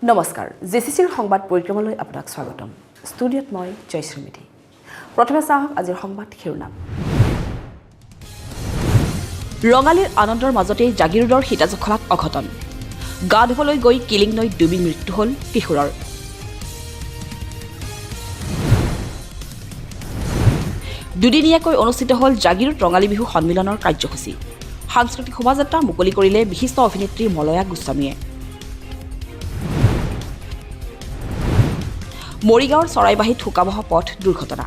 নমস্কাৰ জেচিচিৰ সংবাদ পৰিক্ৰমালৈ আপোনাক স্বাগতম ষ্টুডিঅ'ত মই জয়শ্ৰী মিধি প্ৰথমে চাওক আজিৰ সংবাদ শিৰোনাম ৰঙালীৰ আনন্দৰ মাজতেই জাগিৰোডৰ হিতাজখলাত অঘটন গা ধুবলৈ গৈ কিলিং নৈত ডুবি মৃত্যু হ'ল কিশোৰৰ দুদিনীয়াকৈ অনুষ্ঠিত হ'ল জাগিৰোড ৰঙালী বিহু সন্মিলনৰ কাৰ্যসূচী সাংস্কৃতিক শোভাযাত্ৰা মুকলি কৰিলে বিশিষ্ট অভিনেত্ৰী মলয়া গোস্বামীয়ে মৰিগাঁৱৰ চৰাইবাহীত ঠোকাবহা পথ দুৰ্ঘটনা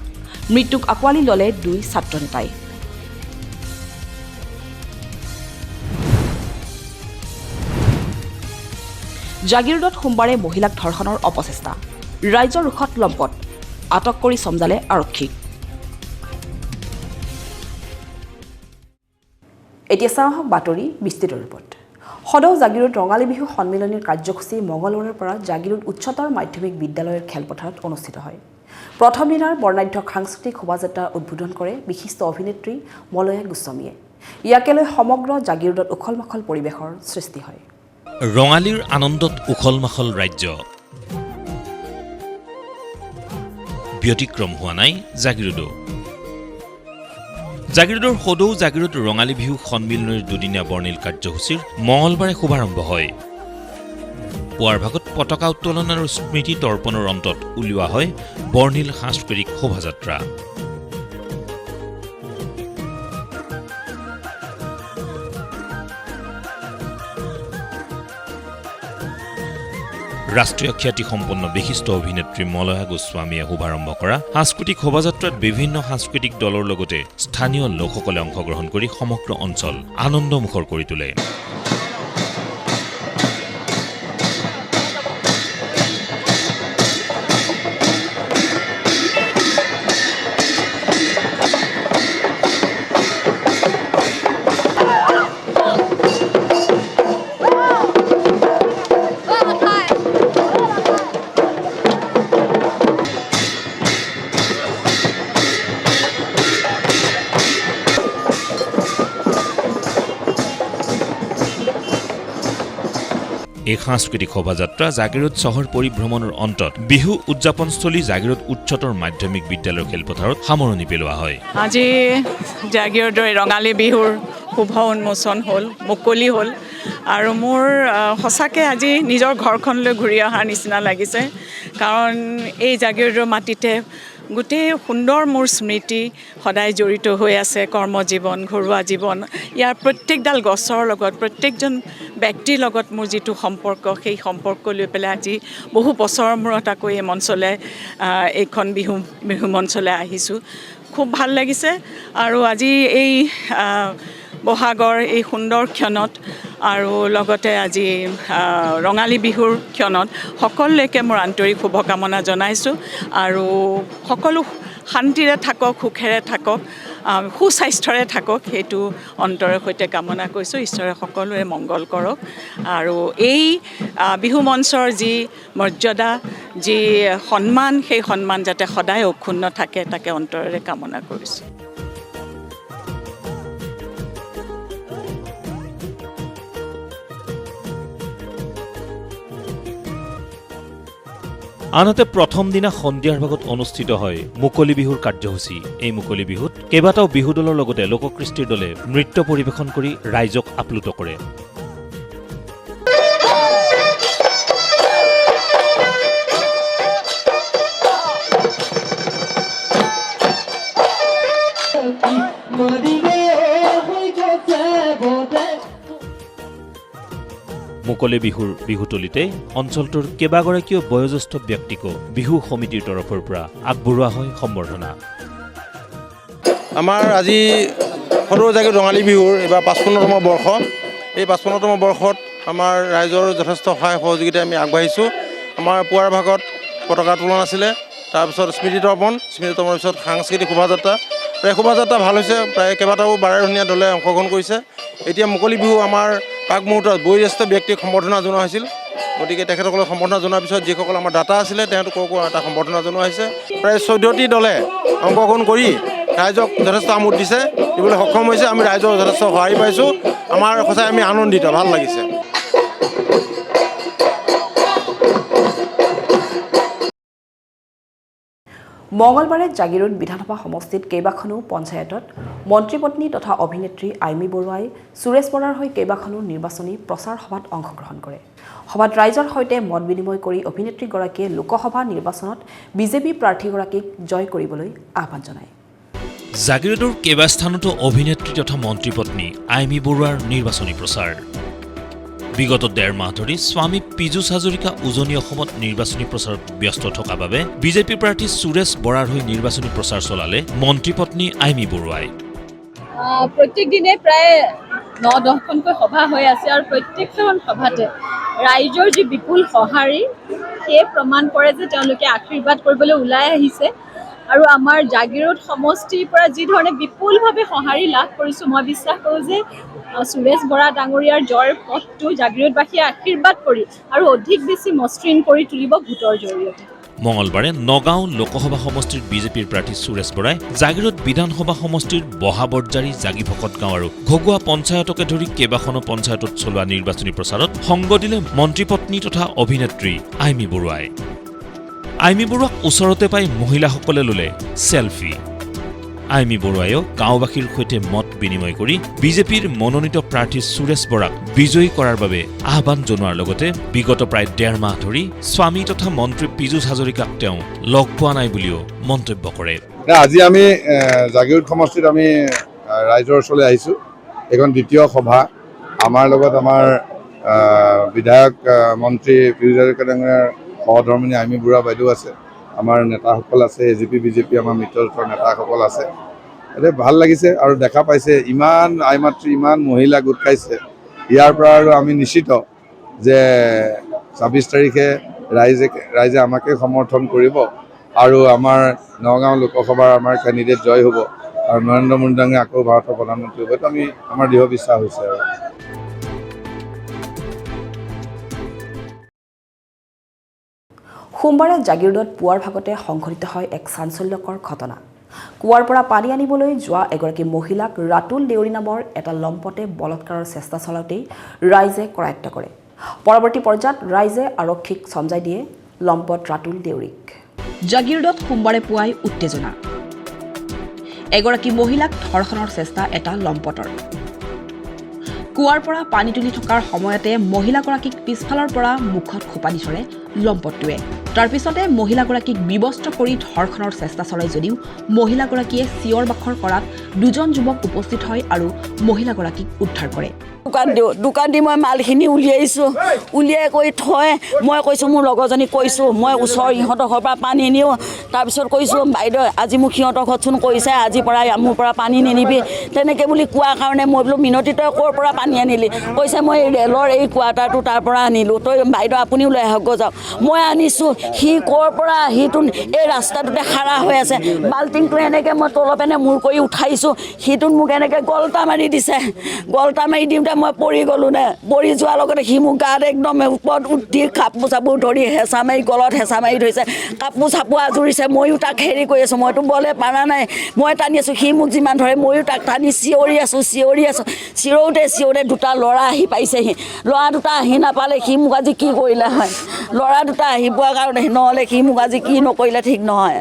মৃত্যুক আঁকোৱালি ল'লে দুই ছাত্ৰ নেতাই জাগিৰোডত সোমবাৰে মহিলাক ধৰ্ষণৰ অপচেষ্টা ৰাইজৰ ৰোষত লম্পট আটক কৰি চমজালে আৰক্ষীক এতিয়া চাওঁ বাতৰি বিস্তৃত ৰূপত সদৌ জাগিৰোড ৰঙালী বিহু সন্মিলনীৰ কাৰ্যসূচী মঙলবাৰৰ পৰা জাগিৰোড উচ্চতৰ মাধ্যমিক বিদ্যালয়ৰ খেলপথাৰত অনুষ্ঠিত হয় প্ৰথম দিনাৰ বৰ্ণাঢ্য সাংস্কৃতিক শোভাযাত্ৰা উদ্বোধন কৰে বিশিষ্ট অভিনেত্ৰী মলয়া গোস্বামীয়ে ইয়াকে লৈ সমগ্ৰ জাগিৰোডত উখল-মাখল পৰিৱেশৰ সৃষ্টি হয় ৰঙালীৰ আনন্দত উখল-মাখল ৰাজ্য ব্যতিক্ৰম হোৱা নাই জাগিৰোডো জাগিৰোডৰ সদৌ জাগিৰোড ৰঙালী বিহু সন্মিলনীৰ দুদিনীয়া বৰ্ণিল কাৰ্যসূচীৰ মঙলবাৰে শুভাৰম্ভ হয় পুৱাৰ ভাগত পতাকা উত্তোলন আৰু স্মৃতি তৰ্পণৰ অন্তত উলিওৱা হয় বৰ্ণিল সাংস্কৃতিক শোভাযাত্ৰা ৰাষ্ট্ৰীয় খ্যাতিসম্পন্ন বিশিষ্ট অভিনেত্ৰী মলয়া গোস্বামীয়ে শুভাৰম্ভ কৰা সাংস্কৃতিক শোভাযাত্ৰাত বিভিন্ন সাংস্কৃতিক দলৰ লগতে স্থানীয় লোকসকলে অংশগ্ৰহণ কৰি সমগ্ৰ অঞ্চল আনন্দমুখৰ কৰি তোলে এই সাংস্কৃতিক শোভাযাত্ৰা জাগিৰোড চহৰ পৰিভ্ৰমণৰ অন্তত বিহু উদযাপনস্থলী জাগিৰোড উচ্চতৰ মাধ্যমিক বিদ্যালয়ৰ খেলপথাৰত সামৰণি পেলোৱা হয় আজি জাগিৰোডৰ ৰঙালী বিহুৰ শুভ উন্মোচন হ'ল মুকলি হ'ল আৰু মোৰ সঁচাকৈ আজি নিজৰ ঘৰখনলৈ ঘূৰি অহাৰ নিচিনা লাগিছে কাৰণ এই জাগিৰোডৰ মাটিতে গোটেই সুন্দৰ মোৰ স্মৃতি সদায় জড়িত হৈ আছে কৰ্মজীৱন ঘৰুৱা জীৱন ইয়াৰ প্ৰত্যেকডাল গছৰ লগত প্ৰত্যেকজন ব্যক্তিৰ লগত মোৰ যিটো সম্পৰ্ক সেই সম্পৰ্ক লৈ পেলাই আজি বহু বছৰৰ মূৰত আকৌ এই মঞ্চলৈ এইখন বিহু মঞ্চলৈ আহিছোঁ খুব ভাল লাগিছে আৰু আজি এই বহাগৰ এই সুন্দৰ ক্ষণত আৰু লগতে আজি ৰঙালী বিহুৰ ক্ষণত সকলোলৈকে মোৰ আন্তৰিক শুভকামনা জনাইছোঁ আৰু সকলো শান্তিৰে থাকক সুখেৰে থাকক সুস্বাস্থ্যৰে থাকক সেইটো অন্তৰৰ সৈতে কামনা কৰিছোঁ ঈশ্বৰে সকলোৰে মংগল কৰক আৰু এই বিহু মঞ্চৰ যি মৰ্যাদা যি সন্মান সেই সন্মান যাতে সদায় অক্ষুণ্ণ থাকে তাকে অন্তৰেৰে কামনা কৰিছোঁ আনহাতে প্ৰথম দিনা সন্ধিয়াৰ ভাগত অনুষ্ঠিত হয় মুকলি বিহুৰ কাৰ্যসূচী এই মুকলি বিহুত কেইবাটাও বিহু দলৰ লগতে লোককৃষ্টিৰ দলে নৃত্য পৰিৱেশন কৰি ৰাইজক আপ্লুত কৰে মুকলি বিহুৰ বিহুতলিতে অঞ্চলটোৰ কেইবাগৰাকীও বয়োজ্যেষ্ঠ ব্যক্তিকো বিহু সমিতিৰ তৰফৰ পৰা আগবঢ়োৱা হয় সম্বৰ্ধনা আমাৰ আজি সদৌ জাগিৰোড ৰঙালী বিহুৰ এইবাৰ ৫৫তম বৰ্ষ এই ৫৫তম বৰ্ষত আমাৰ ৰাইজৰ যথেষ্ট সহায় সহযোগিতা আমি আগবাঢ়িছোঁ আমাৰ পুৱাৰ ভাগত পতাকা উত্তোলন আছিলে তাৰপিছত স্মৃতি তৰ্পণৰ পিছত সাংস্কৃতিক শোভাযাত্ৰা প্ৰায় শোভাযাত্ৰা ভাল হৈছে প্ৰায় কেইবাটাও বাৰেৰহণীয়া দলে অংশগ্ৰহণ কৰিছে এতিয়া মুকলি বিহু আমাৰ পাক মুহূৰ্তত বয়োজ্যেষ্ঠ ব্যক্তিক সম্বৰ্ধনা জনোৱা হৈছিল গতিকে তেখেতসকলক সম্বৰ্ধনা জনোৱাৰ পিছত যিসকল আমাৰ দাতা আছিলে তেওঁলোককো এটা সম্বৰ্ধনা জনোৱা হৈছে প্ৰায় ১৪টি দলে অংশগ্ৰহণ কৰি ৰাইজক যথেষ্ট আমোদ দিছে দিবলৈ সক্ষম হৈছে আমি ৰাইজৰ যথেষ্ট সহায় পাইছোঁ আমাৰ সঁচাই আমি আনন্দিত ভাল লাগিছে মঙলবাৰে জাগিৰোড বিধানসভা সমষ্টিত কেইবাখনো পঞ্চায়তত মন্ত্ৰীপত্নী তথা অভিনেত্ৰী আইমী বৰুৱাই সুৰেশ বৰাৰ হৈ কেইবাখনো নিৰ্বাচনী প্ৰচাৰ সভাত অংশগ্ৰহণ কৰে। সভাত ৰাইজৰ সৈতে মত বিনিময় কৰি অভিনেত্ৰীগৰাকীয়ে লোকসভা নিৰ্বাচনত বিজেপি প্ৰাৰ্থীগৰাকীক জয় কৰিবলৈ আহ্বান জনায়। জাগিৰোডৰ কেইবাস্থানতো অভিনেত্ৰী তথা মন্ত্ৰীপত্নী আইমী বৰুৱাৰ নিৰ্বাচনী প্ৰচাৰ। বিগত ১.৫ মাহ ধৰি স্বামী পীযুষ হাজৰিকা উজনি অসমত নিৰ্বাচনী প্ৰচাৰত ব্যস্ত থকা বাবে বিজেপি প্ৰাৰ্থী সুৰেশ বৰাৰ হৈ নিৰ্বাচনী প্ৰচাৰ চলালে মন্ত্ৰীপত্নী আইমী বৰুৱাই। প্ৰত্যেক দিনে প্ৰায় ৯-১০খনকৈ সভা হৈ আছে আৰু প্ৰত্যেকখন সভাতে ৰাইজৰ যি বিপুল সঁহাৰি সেয়ে প্ৰমাণ কৰে যে তেওঁলোকে আশীৰ্বাদ কৰিবলৈ ওলাই আহিছে। আৰু আমাৰ জাগিৰোড সমষ্টিৰ পৰা যি ধৰণে বিপুলভাৱে সঁহাৰি লাভ কৰিছোঁ, মই বিশ্বাস কৰোঁ যে সুৰেশ বৰা ডাঙৰীয়াৰ জয়ৰ পথটো জাগিৰোডবাসীয়ে আশীৰ্বাদ কৰি আৰু অধিক বেছি মসৃণ কৰি তুলিব ভোটৰ জৰিয়তে। মঙলবাৰে নগাঁও লোকসভা সমষ্টিৰ বিজেপিৰ প্ৰাৰ্থী সুৰেশ বৰাই জাগিৰোড বিধানসভা সমষ্টিৰ বহাবৰজাৰী জাগিভকত গাঁও আৰু ঘগুৱা পঞ্চায়তকে ধৰি কেইবাখনো পঞ্চায়তত চলোৱা নিৰ্বাচনী প্ৰচাৰত সংগ দিলে মন্ত্ৰীপত্নী তথা অভিনেত্ৰী আইমী বৰুৱাই। আইমী বৰুৱাক ওচৰতে পাই মহিলাসকলে ল'লে ছেলফি। আইমী বৰুৱাইও গাঁওবাসীৰ সৈতে মত বিনিময় কৰি বিজেপিৰ মনোনীত প্ৰাৰ্থী সুৰেশ বৰাক বিজয়ী কৰাৰ বাবে আহ্বান জনোৱাৰ লগতে বিগত প্ৰায় ১.৫ মাহ ধৰি স্বামী তথা মন্ত্ৰী পীযুষ হাজৰিকাক তেওঁ লগ পোৱা নাই বুলিও মন্তব্য কৰে। আজি আমি জাগিৰোড সমষ্টিত আমি ৰাইজৰ ওচৰলৈ আহিছোঁ। এইখন দ্বিতীয় সভা। আমাৰ লগত আমাৰ বিধায়ক মন্ত্ৰী পীযুষ হাজৰিকা ডাঙৰীয়াৰ সহধৰ্মিনী আইমী বৰুৱা বাইদেউ আছে, আমাৰ নেতাসকল আছে, এজিপি বিজেপি আমাৰ মিত্ৰজোঁটৰ নেতাসকল আছে। এতিয়া ভাল লাগিছে আৰু দেখা পাইছে ইমান আইমাতৃ ইমান মহিলা গোট খাইছে। ইয়াৰ পৰা আৰু আমি নিশ্চিত যে ২৬ তাৰিখে ৰাইজে আমাকে সমৰ্থন কৰিব আৰু আমাৰ নগাঁও লোকসভাৰ আমাৰ কেণ্ডিডেট জয় হ'ব আৰু নৰেন্দ্ৰ মোদী ডাঙৰীয়া আকৌ ভাৰতৰ প্ৰধানমন্ত্ৰী হ'ব। এইটো আমাৰ দৃঢ় বিশ্বাস হৈছে। আৰু সোমবাৰে জাগিৰোডত পুৱাৰ ভাগতে সংঘটিত হয় এক চাঞ্চল্যকৰ ঘটনা। কুৱাৰ পৰা পানী আনিবলৈ যোৱা এগৰাকী মহিলাক ৰাতুল দেউৰী নামৰ এটা লম্পটে বলৎকাৰৰ চেষ্টা চলাওঁতেই ৰাইজে কৰায়ত্ব কৰে। পৰৱৰ্তী পৰ্যায়ত ৰাইজে আৰক্ষীক চমজাই দিয়ে লম্পট ৰাতুল দেউৰীক। জাগিৰোডত সোমবাৰে পুৱাই উত্তেজনা। এগৰাকী মহিলাক ধৰ্ষণৰ চেষ্টা এটা লম্পটৰ। কুৱাৰ পৰা পানী তুলি থকাৰ সময়তে মহিলাগৰাকীক পিছফালৰ পৰা মুখত খোপা দি ধৰে লম্পটটোৱে। তাৰ পিছতে মহিলাগৰাকীক বিবস্ত্ৰ কৰি ধৰ্ষণৰ চেষ্টা চলাই যদিও মহিলাগৰাকীয়ে চিঞৰ বাখৰ কৰাত দুজন যুৱক উপস্থিত হয় আৰু মহিলাগৰাকীক উদ্ধাৰ কৰে। দোকান দি মই মালখিনি উলিয়াইছোঁ, উলিয়াই কৰি থৈ মই কৈছোঁ মোৰ লগৰজনীক কৈছোঁ মই ওচৰৰ ইহঁতৰ ঘৰৰ পৰা পানী নিওঁ। তাৰপিছত কৈছোঁ বাইদেউ আজি মোক সিহঁতৰ ঘৰতচোন কৈছে আজিৰ পৰা মোৰ পৰা পানী নিনিবি। তেনেকৈ বুলি কোৱাৰ কাৰণে মই বোলো মিনতি তই ক'ৰ পৰা পানী আনিলি? কৈছে মই ৰেলৰ এই কোৱাৰ্টাৰটো তাৰ পৰা আনিলোঁ। তই বাইদেউ আপুনিও লৈ আহক যাওক। মই আনিছোঁ, সি ক'ৰ পৰা সিটো এই ৰাস্তাটোতে খাৰা হৈ আছে। বাল্টিংটো এনেকৈ মই তলৰ পেনে মূৰ কৰি উঠাইছোঁ, সিটোত মোক এনেকৈ গলটা মাৰি দিছে। গলটা মাৰি দিওঁতে মই পৰি গ'লোঁ নে। পৰি যোৱাৰ লগতে সি মোক গাত একদম ওপৰত উঠি কাপোৰ চাপোৰ ধৰি হেঁচা মাৰি গলত হেঁচা মাৰি ধৰিছে, কাপোৰ চাপোৰ আজুৰিছে। ময়ো তাক হেৰি কৰি আছোঁ, মইতো বলে পাৰা নাই, মই টানি আছোঁ। সি মোক যিমান ধৰে ময়ো তাক টানি চিঞৰি আছোঁ। চিঞৰোতে দুটা ল'ৰা আহি পাইছেহি। ল'ৰা দুটা আহি নাপালে সি মোক আজি কি কৰিলে হয়। ল'ৰা দুটা আহি পোৱাৰ কাৰণে নহ'লে সি মোক আজি কি নকৰিলে ঠিক নহয়।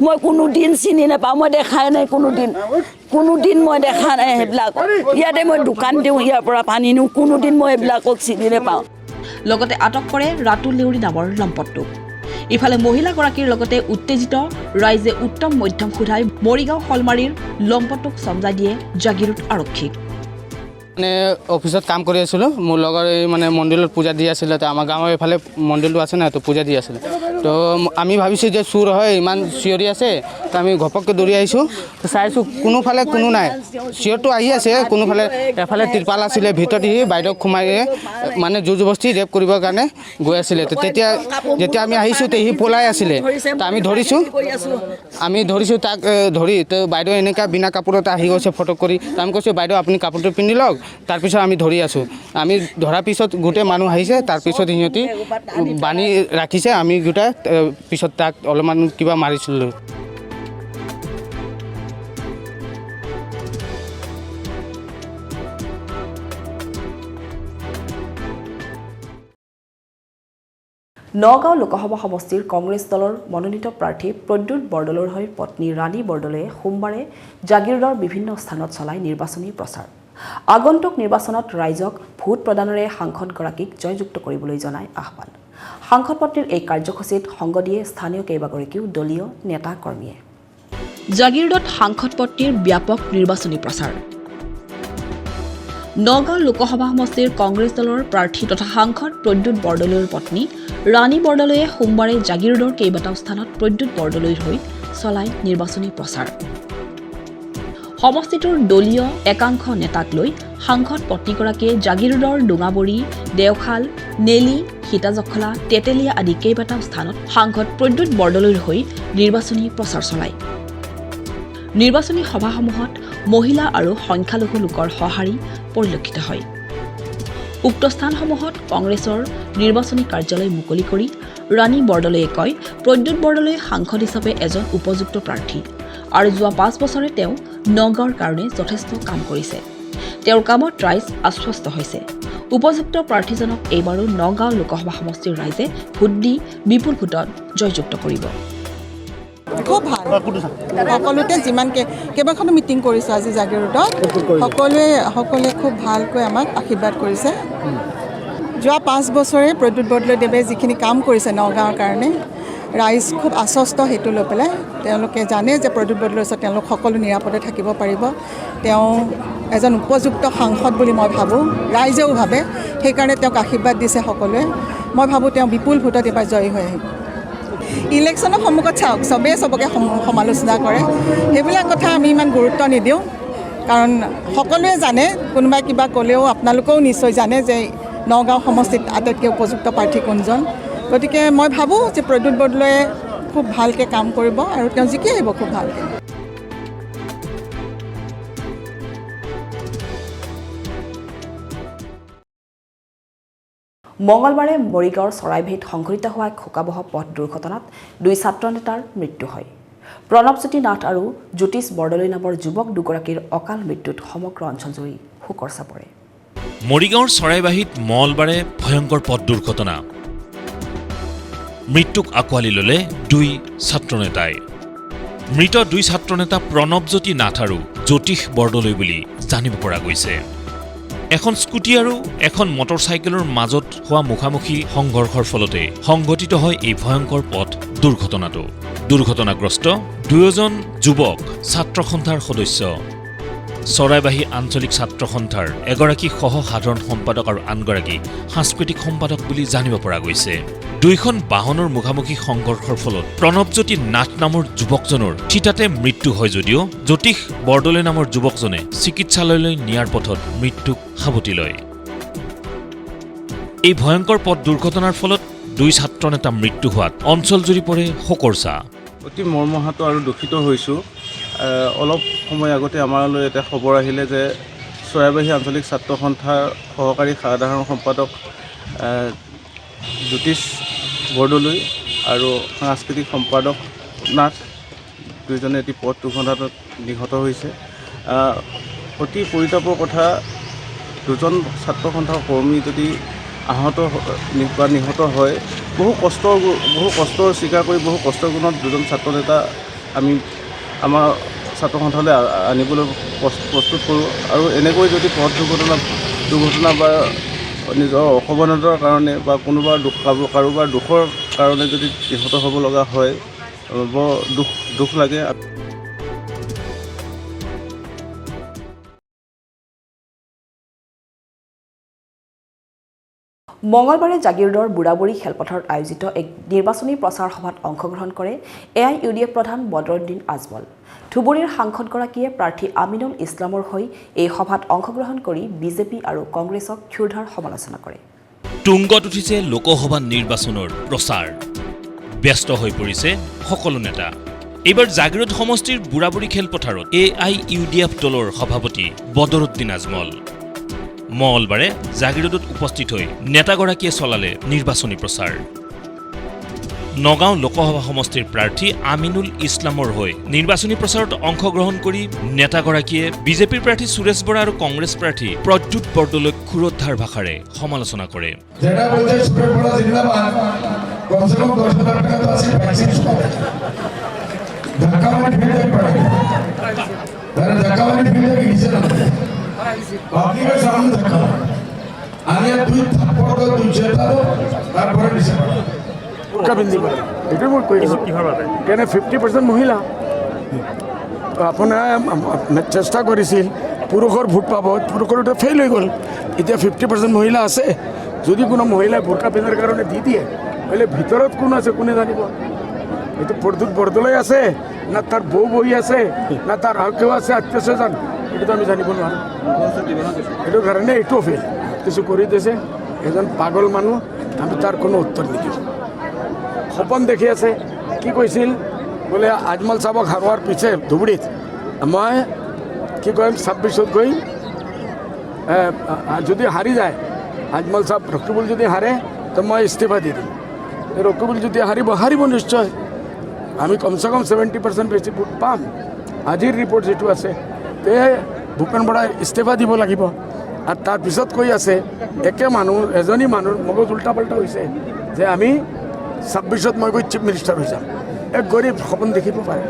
মই কোনো দিন চিনি নাপাওঁ, মই দেখাই নাই কোনোদিন মই দেখা নাই সেইবিলাক। ইয়াতে মই দোকান দিওঁ, ইয়াৰ পৰা পানী নিওঁ, কোনোদিন মই এইবিলাকক চিনি নাপাওঁ। লগতে আটক কৰে ৰাতুল দেউৰী নামৰ লম্পটটোক। ইফালে মহিলাগৰাকীৰ লগতে উত্তেজিত ৰাইজে উত্তম মধ্যম সোধাই মৰিগাঁও শলমাৰীৰ লম্পটটোক চমজাই দিয়ে জাগিৰোড আৰক্ষীক। মানে অফিসত কাম কৰি আছিলোঁ, মোৰ লগৰ এই মানে মন্দিৰত পূজা দি আছিলে। তো আমাৰ গাঁৱৰ এইফালে মন্দিৰটো আছে না, তো পূজা দি আছিলে। তো আমি ভাবিছোঁ যে চুৰ হয়, ইমান চিঞৰি আছে। তো আমি ঘপককৈ দৌৰি আহিছোঁ, তো চাইছোঁ কোনোফালে কোনো নাই। চিঞৰটো আহি আছে কোনোফালে। এফালে ত্ৰিপাল আছিলে, ভিতৰত সি বাইদেউক সোমাই মানে জোৰ জবস্তি ৰেপ কৰিবৰ কাৰণে গৈ আছিলে। তো যেতিয়া আমি আহিছোঁ তো সি পলাই আছিলে। তো আমি ধৰিছোঁ তাক ধৰি। তো বাইদেউ এনেকুৱা বিনা কাপোৰতে আহি গৈছে ফটো কৰি। তো আমি কৈছোঁ বাইদেউ আপুনি কাপোৰটো পিন্ধি লওক। তাৰপিছত আমি ধৰি আছোঁ। আমি ধৰাৰ পিছত গোটেই মানুহ আহিছে, তাৰপিছত সিহঁতি বান্ধি ৰাখিছে। আমি গোটাই পিছত তাক অলপমান কিবা মাৰিছিলোঁ। নগাঁও লোকসভা সমষ্টিৰ কংগ্ৰেছ দলৰ মনোনীত প্ৰাৰ্থী প্ৰদ্যুৎ বৰদলৈৰ হৈ পত্নী ৰাণী বৰদলৈয়ে সোমবাৰে জাগিৰোডৰ বিভিন্ন স্থানত চলাই নিৰ্বাচনী প্ৰচাৰ আগন্তুক নিৰ্বাচনত ৰাইজক ভোট প্ৰদানেৰে সাংসদগৰাকীক জয়যুক্ত কৰিবলৈ জনাই আহ্বান সাংসদ পত্নীৰ এই কাৰ্যসূচীত সংগ দিয়ে স্থানীয় কেইবাগৰাকীও দলীয় নেতা কৰ্মীয়ে জাগিৰোডত সাংসদ পত্নীৰ ব্যাপক নিৰ্বাচনী প্ৰচাৰ নগাঁও লোকসভা সমষ্টিৰ কংগ্ৰেছ দলৰ প্ৰাৰ্থী তথা সাংসদ প্ৰদ্যুৎ বৰদলৈৰ পত্নী ৰাণী বৰদলৈয়ে সোমবাৰে জাগিৰোডৰ কেইবাটাও স্থানত প্ৰদ্যুৎ বৰদলৈৰ হৈ চলায় নিৰ্বাচনী প্ৰচাৰ সমষ্টিটোৰ দলীয় একাংশ নেতাক লৈ সাংসদ পত্নীগৰাকীয়ে জাগিৰোডৰ ডোঙাবৰী দেওখাল নেলি সীতাজখলা তেতেলীয়া আদি কেইবাটাও স্থানত সাংসদ প্ৰদ্যুৎ বৰদলৈৰ হৈ নিৰ্বাচনী প্ৰচাৰ চলায় নিৰ্বাচনী সভাসমূহত মহিলা আৰু সংখ্যালঘু লোকৰ সঁহাৰি পৰিলক্ষিত হয় উক্ত স্থানসমূহত কংগ্ৰেছৰ নিৰ্বাচনী কাৰ্যালয় মুকলি কৰি ৰাণী বৰদলৈয়ে কয় প্ৰদ্যুৎ বৰদলৈ সাংসদ হিচাপে এজন উপযুক্ত প্ৰাৰ্থী আৰু যোৱা 5 বছৰে তেওঁ নগাঁৱৰ কাৰণে যথেষ্ট কাম কৰিছে তেওঁৰ কামত ৰাইজ আশ্বস্ত হৈছে উপযুক্ত প্ৰাৰ্থীজনক এইবাৰো নগাঁও লোকসভা সমষ্টিৰ ৰাইজে ভোট দি বিপুল ভোটত জয়যুক্ত কৰিব খুব ভাল সকলোতে যিমান কেইবাখনো মিটিং কৰিছোঁ আজি জাগিৰোডত সকলোৱে খুব ভালকৈ আমাক আশীৰ্বাদ কৰিছে যোৱা 5 বছৰে প্ৰদ্যুৎ বৰদলৈদেৱে যিখিনি কাম কৰিছে নগাঁৱৰ কাৰণে ৰাইজ খুব আশ্বস্ত সেইটো লৈ পেলাই তেওঁলোকে জানে যে প্ৰদ্যুৎ বৰদলৈৰ ওচৰত তেওঁলোক সকলো নিৰাপদে থাকিব পাৰিব তেওঁ এজন উপযুক্ত সাংসদ বুলি মই ভাবোঁ ৰাইজেও ভাবে সেইকাৰণে তেওঁক আশীৰ্বাদ দিছে সকলোৱে মই ভাবোঁ তেওঁ বিপুল ভোটত এবাৰ জয়ী হৈ আহিব ইলেকশ্যনৰ সন্মুখত চাওক চবেই চবকে সমালোচনা কৰে সেইবিলাক কথা আমি ইমান গুৰুত্ব নিদিওঁ কাৰণ সকলোৱে জানে কোনোবাই কিবা ক'লেও আপোনালোকেও নিশ্চয় জানে যে নগাঁও সমষ্টিত আটাইতকৈ উপযুক্ত প্ৰাৰ্থী কোনজন গতিকে মই ভাবোঁ যে প্ৰদ্যুৎ বৰদলৈয়ে খুব ভালকৈ কাম কৰিব আৰু তেওঁ জিকি আহিব খুব ভালকৈ মঙলবাৰে মৰিগাঁৱৰ চৰাইবাহীত সংঘটিত হোৱা এক শোকাবহ পথ দুৰ্ঘটনাত 2 ছাত্ৰ নেতাৰ মৃত্যু হয় প্ৰণৱজ্যোতি নাথ আৰু জ্যোতিষ বৰদলৈ নামৰ যুৱক দুগৰাকীৰ অকাল মৃত্যুত সমগ্ৰ অঞ্চলজুৰি শোকৰ চাপৰে মৰিগাঁৱৰ চৰাইবাহীত মঙলবাৰে ভয়ংকৰ পথ দুৰ্ঘটনা মৃত্যুক আঁকোৱালি ল'লে 2 ছাত্ৰ নেতাই মৃত 2 ছাত্ৰ নেতা প্ৰণৱজ্যোতি নাথ আৰু জ্যোতিষ বৰদলৈ বুলি জানিব পৰা গৈছে এখন স্কুটি আৰু এখন মটৰচাইকেলৰ মাজত হোৱা মুখামুখি সংঘৰ্ষৰ ফলতে সংঘটিত হয় এই ভয়ংকৰ পথ দুৰ্ঘটনাটো দুৰ্ঘটনাগ্ৰস্ত দুয়োজন যুৱক ছাত্ৰ সন্থাৰ সদস্য চৰাইবাহী আঞ্চলিক ছাত্ৰ সন্থাৰ এগৰাকী সহ সাধাৰণ সম্পাদক আৰু আনগৰাকী সাংস্কৃতিক সম্পাদক বুলি জানিব পৰা গৈছে দুইখন বাহনৰ মুখামুখি সংঘৰ্ষৰ ফলত প্ৰণৱজ্যোতি নাথ নামৰ যুৱকজনৰ থিতাতে মৃত্যু হয় যদিও জ্যোতিষ বৰদলৈ নামৰ যুৱকজনে চিকিৎসালয়লৈ নিয়াৰ পথত মৃত্যুক সাৱটি লয় এই ভয়ংকৰ পথ দুৰ্ঘটনাৰ ফলত 2 ছাত্ৰ নেতা মৃত্যু হোৱাত অঞ্চলজুৰি পৰে শোকৰ ছাঁ অতি মৰ্মাহত আৰু দুখিত হৈছোঁ অলপ সময় আগতে আমালৈ এটা খবৰ আহিলে যে চৰাইবাহী আঞ্চলিক ছাত্ৰ সন্থাৰ সহকাৰী সাধাৰণ সম্পাদক জ্যোতিষ বৰদলৈ আৰু সাংস্কৃতিক সম্পাদক নাথ দুইজনে এটি পথ দুৰ্ঘটনাত নিহত হৈছে অতি পৰিতাপৰ কথা দুজন ছাত্ৰ সন্থাৰ কৰ্মী যদি আহত বা নিহত হয় বহু কষ্টৰ স্বীকাৰ কৰি বহু কষ্টৰ গুণত দুজন ছাত্ৰ নেতা আমি আমাৰ ছাত্ৰ সন্থালৈ আনিবলৈ প্ৰস্তুত কৰোঁ আৰু এনেকৈ যদি পথ দুৰ্ঘটনা বা নিজৰ অসাৱধানতাৰ কাৰণে বা কাৰোবাৰ দুখৰ কাৰণে যদি নিহত হ'ব লগা হয় বৰ দুখ লাগে মঙলবাৰে জাগিৰোডৰ বুঢ়াবুঢ়ী খেলপথাৰত আয়োজিত এক নিৰ্বাচনী প্ৰচাৰ সভাত অংশগ্ৰহণ কৰে AIUDF প্ৰধান বদৰুদ্দিন আজমল ধুবুৰীৰ সাংসদগৰাকীয়ে প্ৰাৰ্থী আমিনুল ইছলামৰ হৈ এই সভাত অংশগ্ৰহণ কৰি বিজেপি আৰু কংগ্ৰেছক ক্ষুৰধাৰ সমালোচনা কৰে তুংগত উঠিছে লোকসভা নিৰ্বাচনৰ প্ৰচাৰ ব্যস্ত হৈ পৰিছে সকলো নেতা এইবাৰ জাগিৰোড সমষ্টিৰ বুঢ়াবুঢ়ী খেলপথাৰত AIUDF দলৰ সভাপতি বদৰুদ্দিন আজমল মঙলবাৰে জাগিৰোডত উপস্থিত হৈ নেতাগৰাকীয়ে চলালে নিৰ্বাচনী প্ৰচাৰ নগাঁও লোকসভা সমষ্টিৰ প্ৰাৰ্থী আমিনুল ইছলামৰ হৈ নিৰ্বাচনী প্ৰচাৰত অংশগ্ৰহণ কৰি নেতাগৰাকীয়ে বিজেপিৰ প্ৰাৰ্থী সুৰেশ বৰা আৰু কংগ্ৰেছ প্ৰাৰ্থী প্ৰদ্যুৎ বৰদলৈক ক্ষুৰধাৰ ভাষাৰে সমালোচনা কৰে কমসে কম 10,000 টাকা তো আছে ভ্যাকসিন সহ ধাক্কা মারি ফেলে পড়ে তারা ধাক্কা মারি ফেলে গিয়েছে না পাবলিকের সামনে ধাক্কা মারে আগে দুই থাপ্পড় দাও দুই চেতা দাও তারপরে নিচে পড়ে বোরকা পিন্ধি পারে এটা মই কৈ আছো কেনে 50% মহিলা আপোনাৰ চেষ্টা কৰিছিল পুৰুষৰ ভোট পাব পুৰুষৰ এটা ফেইল হৈ গ'ল এতিয়া 50% মহিলা আছে যদি কোনো মহিলাই বোরকা পিন্ধার কারণে দি দিয়ে তাহলে ভিতৰত কোন আছে কোনে জানিব এইটো পৰ্দুত বৰদলৈ আছে না তাৰ বৌ বহি আছে না তাৰ আৰু কেউ আছে আত্মীয় স্বজন এইটো আমি জানিব নোৱাৰোঁ এইটো কাৰণে এইটো ফেইল কিছু কৰি দিছে এজন পাগল মানুহ আমি তাৰ কোনো উত্তৰ নিদিওঁ সপন দেখি আছে কি কৈছিল বোলে আজমল চাহাবক হাৰোৱাৰ পিছে ধুবুৰীত মই কি কৰিম 26ত গৈ যদি হাৰি যায় আজমল সাহেব রকিবুল যদি হারে তো মই ইস্তিফা দি দিম রকিবুল যদি হারিব নিশ্চয় আমি কমসে কম 70% বেছি ভোট পাম আজিৰ ৰিপৰ্ট যেটো আছে তে ভূপেন বৰাই ইস্তিফা দিব লাগিব আৰু তাৰপিছত কৈ আছে একে মানুহ এজনী মানুহ মগজ উল্টা পাল্টা হৈছে যে আমি 26ত মই গৈ চিফ মিনিষ্টাৰ হৈ যাম এক গৰীব সপোন দেখিব পাৰে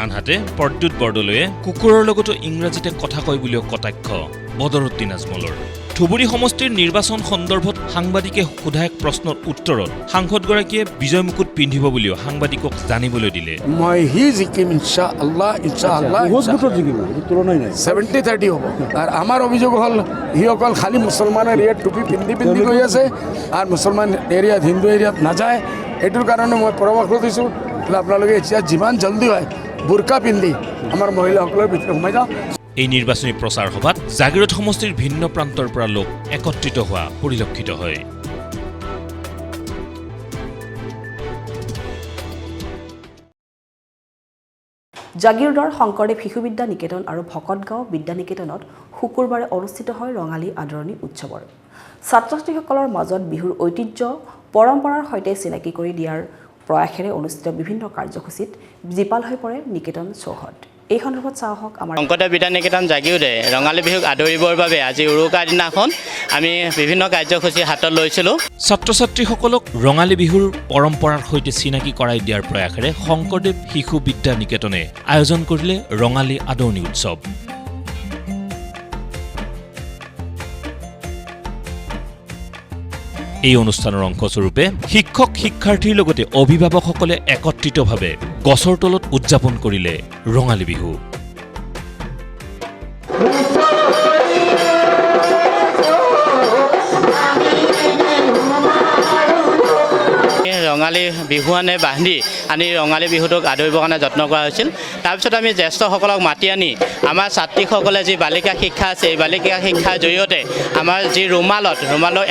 আনহাতে পৰ্দুত বৰদলৈয়ে কুকুৰৰ লগতো ইংৰাজীতে কথা কয় বুলিও কটাক্ষ বদৰুদ্দিন আজমলৰ ধুবুৰী সমষ্টিৰ নিৰ্বাচন সন্দৰ্ভত সাংবাদিকে সোধা এক প্ৰশ্নৰ উত্তৰত সাংসদগৰাকীয়ে বিজয় মুকুট পিন্ধিব বুলিও সাংবাদিকক জানিবলৈ দিলে মই জিকিম ইনশাআল্লাহ তুলনাই নাই 70-30 হ'ব আৰু আমাৰ অভিযোগ হ'ল হি অকল খালি মুছলমানৰ এৰিয়াত টুপি পিন্ধি গৈ আছে আৰু মুছলমান এৰিয়াত হিন্দু এৰিয়াত নাযায় এইটোৰ কাৰণে মই পৰামৰ্শ দিছোঁ আপোনালোকে এতিয়া যিমান জলদি হয় বোৰকা পিন্ধি আমাৰ মহিলাসকলৰ ভিতৰত সোমাই যাওক এই নিৰ্বাচনী প্ৰচাৰ সভাত জাগিৰোড সমষ্টিৰ ভিন্ন প্ৰান্তৰ পৰা লোক একত্ৰিত হোৱা পৰিলক্ষিত হয় জাগিৰোডৰ শংকৰদেৱ শিশু বিদ্যা নিকেতন আৰু ভকতগাঁও বিদ্যা নিকেতনত শুকুৰবাৰে অনুষ্ঠিত হয় ৰঙালী আদৰণি উৎসৱৰ ছাত্ৰ ছাত্ৰীসকলৰ মাজত বিহুৰ ঐতিহ্য পৰম্পৰাৰ সৈতে চিনাকি কৰি দিয়াৰ প্ৰয়াসেৰে অনুষ্ঠিত বিভিন্ন কাৰ্যসূচীত জীপাল হৈ পৰে নিকেতন চৌহদ এই সন্দৰ্ভত চাওক আমাৰ শংকৰদেৱ বিদ্যা নিকেতন জাগিৰোডে ৰঙালী বিহুক আদৰিবৰ বাবে আজি উৰুকাৰ দিনাখন আমি বিভিন্ন কাৰ্যসূচী হাতত লৈছিলোঁ ছাত্ৰ ছাত্ৰীসকলক ৰঙালী বিহুৰ পৰম্পৰাৰ সৈতে চিনাকি কৰাই দিয়াৰ প্ৰয়াসেৰে শংকৰদেৱ শিশু বিদ্যা নিকেতনে আয়োজন কৰিলে ৰঙালী আদৰণি উৎসৱ এই অনুষ্ঠানৰ অংশস্বৰূপে শিক্ষক শিক্ষাৰ্থীৰ লগতে অভিভাৱকসকলে একত্ৰিতভাৱে গছৰ তলত উদযাপন কৰিলে ৰঙালী বিহু ৰঙালী বিহুৱানে বান্ধি আনি ৰঙালী বিহুটোক আদৰিবৰ কাৰণে যত্ন কৰা হৈছিল তাৰপিছত আমি জ্যেষ্ঠসকলক মাতি আনি আমাৰ ছাত্ৰীসকলে যি বালিকা শিক্ষা আছে এই বালিকা শিক্ষাৰ জৰিয়তে আমাৰ যি ৰুমালৰ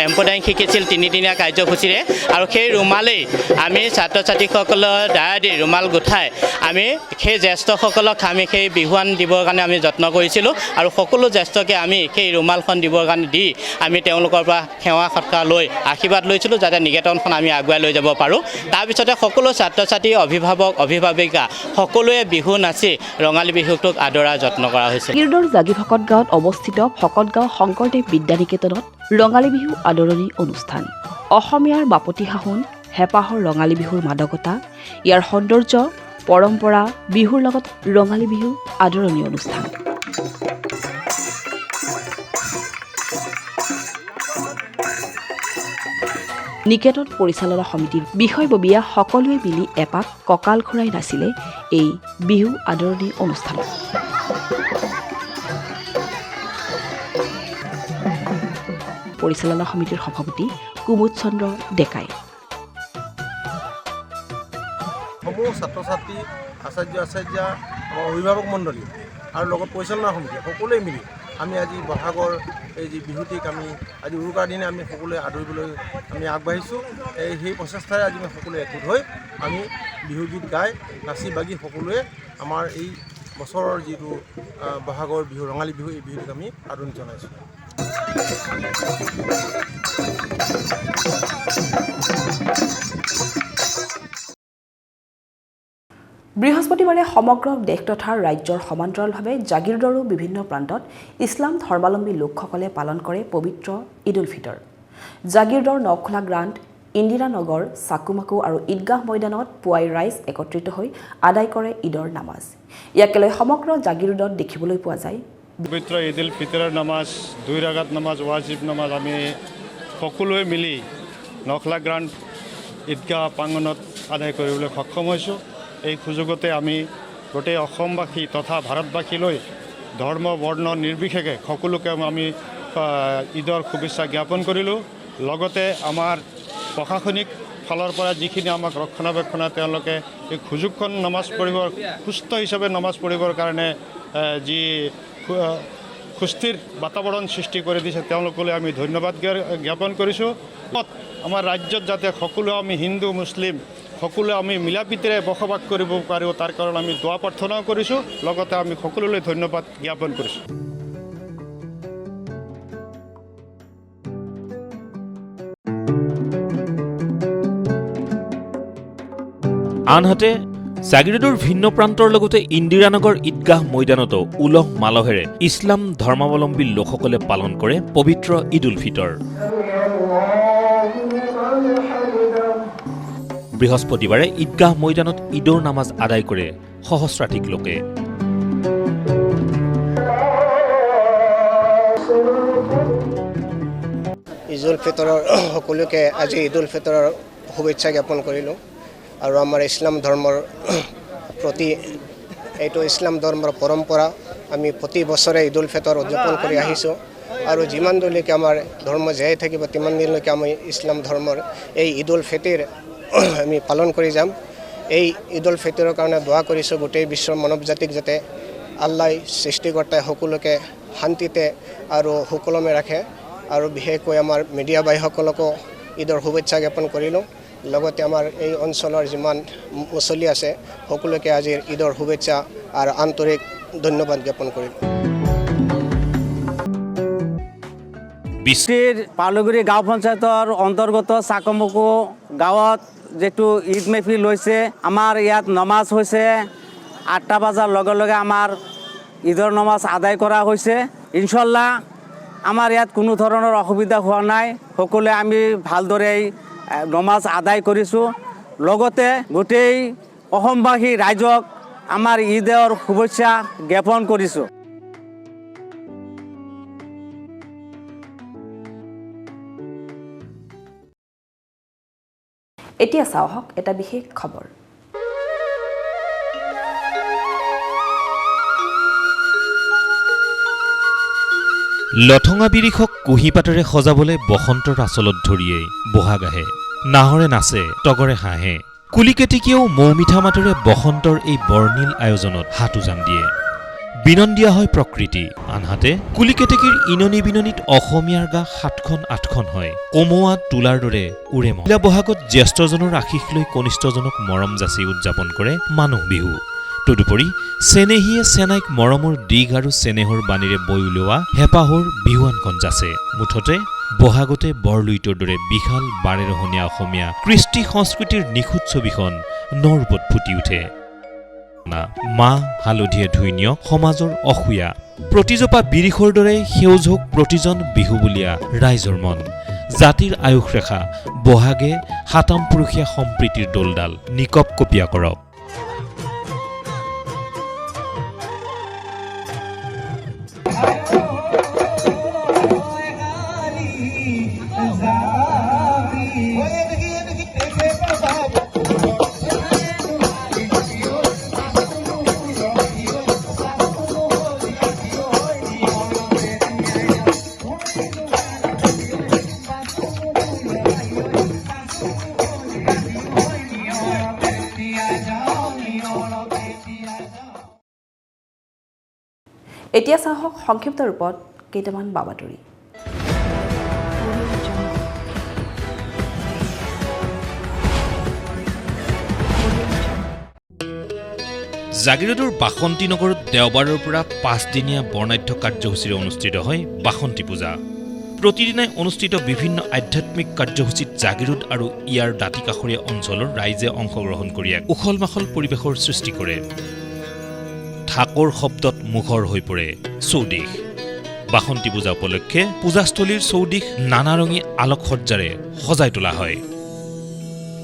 এম্ব্ৰইডাৰিং শিকিছিল তিনিদিনীয়া কাৰ্যসূচীৰে আৰু সেই ৰুমালেই আমি ছাত্ৰ ছাত্ৰীসকলৰ দ্বাৰা দি ৰুমাল গুঠাই আমি সেই জ্যেষ্ঠসকলক আমি সেই বিহুৱান দিবৰ কাৰণে আমি যত্ন কৰিছিলোঁ আৰু সকলো জ্যেষ্ঠকে আমি সেই ৰুমালখন দিবৰ কাৰণে দি আমি তেওঁলোকৰ পৰা সেৱা সৎকাৰ লৈ আশীৰ্বাদ লৈছিলোঁ যাতে নিকেতনখন আমি আগুৱাই লৈ যাব পাৰোঁ তাৰপিছতে সকলো ছাত্ৰ ছাত্ৰী অভিভাৱক অভিভাৱিকা সকলোৱে বিহু নাচি ৰঙালী বিহুটোক আদৰাৰ যত্ন কৰা হৈছিল জাগিৰোডৰ জাগি ভকতগাঁৱত অৱস্থিত ভকতগাঁও শংকৰদেৱ বিদ্যা নিকেতনত ৰঙালী বিহু আদৰণি অনুষ্ঠান অসমীয়াৰ বাপতি সাহোন হেঁপাহৰ ৰঙালী বিহুৰ মাদকতা ইয়াৰ সৌন্দৰ্য পৰম্পৰা বিহুৰ লগত ৰঙালী বিহু আদৰণি অনুষ্ঠান নিকেতন পৰিচালনা সমিতিৰ বিষয়ববীয়া সকলোৱে মিলি এপাক কঁকাল ঘূৰাই নাছিলে এই বিহু আদৰণি অনুষ্ঠানত পৰিচালনা সমিতিৰ সভাপতি কুমুদ চন্দ্ৰ ডেকাই সমূহ ছাত্ৰ ছাত্ৰী আচাৰ্য আমাৰ অভিভাৱক মণ্ডলী আৰু লগত পৰিচালনা সমিতি সকলোৱে মিলি আমি আজি বহাগৰ এই যি বিহুটিক আমি আজি উৰুকাৰ দিনে আমি সকলোৱে আদৰিবলৈ আমি আগবাঢ়িছোঁ সেই প্ৰচেষ্টাৰে আজি আমি সকলোৱে একগোট হৈ আমি বিহুগীত গাই নাচি বাগি সকলোৱে আমাৰ এই বছৰৰ যিটো বহাগৰ বিহু ৰঙালী বিহু এই বিহুটিক আমি আদৰণি জনাইছোঁ বৃহস্পতিবাৰে সমগ্ৰ দেশ তথা ৰাজ্যৰ সমান্তৰালভাৱে জাগিৰোডৰো বিভিন্ন প্ৰান্তত ইছলাম ধৰ্মাৱলম্বী লোকসকলে পালন কৰে পবিত্ৰ ঈদ উল ফিতৰ জাগিৰোডৰ নখোলা গ্ৰাণ্ড ইন্দিৰানগৰ, চাকুমাকু আৰু ঈদগাহ ময়দানত পুৱাই ৰাইজ একত্ৰিত হৈ আদায় কৰে ঈদৰ নামাজ। ইয়াকে লৈ সমগ্ৰ জাগিৰোডত দেখিবলৈ পোৱা যায়। পবিত্ৰ ঈদ উল ফিতৰৰ নামাজ, 2 ৰাকাত নামাজ, ৱাজিব নামাজ আমি সকলোৱে মিলি নখলা গ্ৰাণ্ড ঈদগাহ প্ৰাংগণত আদায় কৰিবলৈ সক্ষম হৈছোঁ। এই সুযোগতে আমি গোটেই অসমবাসী তথা ভাৰতবাসীলৈ ধৰ্ম বৰ্ণ নিৰ্বিশেষে সকলোকে আমি ঈদৰ শুভেচ্ছা জ্ঞাপন কৰিলোঁ। লগতে আমাৰ প্ৰশাসনিক ফালৰ পৰা যিখিনি আমাক ৰক্ষণাবেক্ষণে তেওঁলোকে এই সুযোগখন নামাজ পঢ়িবৰ সুস্থ হিচাপে নামাজ পঢ়িবৰ কাৰণে যি সুস্থিৰ বাতাবৰণ সৃষ্টি কৰি দিছে তেওঁলোকলৈ আমি ধন্যবাদ জ্ঞাপন কৰিছোঁ। আমাৰ ৰাজ্যত যাতে সকলো আমি হিন্দু মুছলিম সকলোৱে আমি মিলাপ্ৰীতিৰে বসবাস কৰিব পাৰোঁ তাৰ কাৰণে আমি দোৱা প্ৰাৰ্থনাও কৰিছোঁ। লগতে আমি সকলোলৈ ধন্যবাদ জ্ঞাপন কৰিছোঁ। আনহাতে জাগিৰোডৰ ভিন্ন প্ৰান্তৰ লগতে ইন্দিৰানগৰ ঈদগাহ ময়দানতো উলহ মালহেৰে ইছলাম ধৰ্মাৱলম্বী লোকসকলে পালন কৰে পবিত্ৰ ঈদ উল ফিতৰ। বৃহস্পতিবাৰে ঈদগাহ ময়দানত ঈদৰ নামাজ আদায় কৰে সহস্ৰাধিক লোকে। ঈদ উল ফিতৰৰ সকলোকে আজি ঈদ উল ফিতৰৰ শুভেচ্ছা জ্ঞাপন কৰিলোঁ। আৰু আমাৰ ইছলাম ধৰ্মৰ প্ৰতি এইটো ইছলাম ধৰ্মৰ পৰম্পৰা আমি প্ৰতি বছৰে ঈদ উল ফিতৰ উদযাপন কৰি আহিছোঁ। আৰু যিমান দিনলৈকে আমাৰ ধৰ্ম জীয়াই থাকিব তিমান দিনলৈকে আমি ইছলাম ধৰ্মৰ এই ঈদ উল ফিতৰ আমি পালন কৰি যাম। এই ঈদ উল ফিতৰৰ কাৰণে দোৱা কৰিছোঁ গোটেই বিশ্বৰ মানৱ জাতিক যাতে আল্লাই সৃষ্টিকৰ্তাই সকলোকে শান্তিতে আৰু সুকলমে ৰাখে। আৰু বিশেষকৈ আমাৰ মিডিয়া ভাইসকলকো ঈদৰ শুভেচ্ছা জ্ঞাপন কৰিলোঁ। লগতে আমাৰ এই অঞ্চলৰ যিমান মুছলি আছে সকলোকে আজিৰ ঈদৰ শুভেচ্ছা আৰু আন্তৰিক ধন্যবাদ জ্ঞাপন কৰিলোঁ। পাৰ্লগুৰি গাঁও পঞ্চায়তৰ অন্তৰ্গত চাকমুকু গাঁৱত যিটো ঈদ মেহফিল হৈছে, আমাৰ ইয়াত নমাজ হৈছে 8টা বজাৰ লগে লগে আমাৰ ঈদৰ নমাজ আদায় কৰা হৈছে। ইনশাল্লাহ আমাৰ ইয়াত কোনো ধৰণৰ অসুবিধা হোৱা নাই। সকলোৱে আমি ভালদৰে নমাজ আদায় কৰিছোঁ। লগতে গোটেই অসমবাসী ৰাইজক আমাৰ ঈদৰ শুভেচ্ছা জ্ঞাপন কৰিছোঁ। এতিয়া চাওক এটা বিশেষ খবৰ। লঠঙা বিৰিখক কুঁহিপাতেৰে সজাবলৈ বসন্তৰ আচলত ধৰিয়েই বহাগ আহে, নাহৰে নাচে, তগৰে হাঁহে। কুলিকেতেকীয়েও মৌ মিঠা মাতেৰে বসন্তৰ এই বৰ্ণিল আয়োজনত হাত উজান দিয়ে। বিনন দিয়া হয় প্ৰকৃতি। আনহাতে কুলিকেতেকীৰ ইননি বিননিত অসমীয়াৰ গা 7খন 8খন হয়। কমোৱা তোলাৰ দৰে উৰে মন। বহাগত জ্যেষ্ঠজনৰ আশীষ লৈ কনিষ্ঠজনক মৰম যাচি উদযাপন কৰে মানুহ বিহু। তদুপৰি চেনেহীয়ে চেনাইক মৰমৰ দিগ আৰু চেনেহৰ বাণীৰে বৈ উলিওৱা হেঁপাহৰ বিহুৱানখন যাচে। মুঠতে বহাগতে বৰলুইতৰ দৰে বিশাল 12ৰহনীয়া অসমীয়া কৃষ্টি সংস্কৃতিৰ নিখুঁত ছবিখন নৰূপত ফুটি উঠে। মাহ হালধিয়ে ধুই নিয়ক সমাজৰ অসূয়া। প্ৰতিজোপা বিৰিখৰ দৰে সেউজ হওক প্ৰতিজন বিহুবলীয়া ৰাইজৰ মন। জাতিৰ আয়ুস ৰেখা বহাগে সাতাম পুৰুষীয়া সম্প্ৰীতিৰ দোলডাল নিকপ কপীয়া কৰক। এতিয়া চাওক সংক্ষিপ্ত ৰূপত কেইটামান বাবাতৰি। জাগিৰোডৰ বাসন্তী নগৰত দেওবাৰৰ পৰা 5দিনীয়া বৰ্ণাঢ্য কাৰ্যসূচীৰে অনুষ্ঠিত হয় বাসন্তী পূজা। প্ৰতিদিনাই অনুষ্ঠিত বিভিন্ন আধ্যাত্মিক কাৰ্যসূচীত জাগিৰোড আৰু ইয়াৰ দাঁতিকাষৰীয়া অঞ্চলৰ ৰাইজে অংশগ্ৰহণ কৰি এক উখল মাখল পৰিৱেশৰ সৃষ্টি কৰে। ঢাকৰ শব্দত মুখৰ হৈ পৰে চৌদিশ। বাসন্তী পূজা উপলক্ষে পূজাস্থলীৰ চৌদিশ নানা ৰঙী আলোকসজ্জাৰে সজাই তোলা হয়।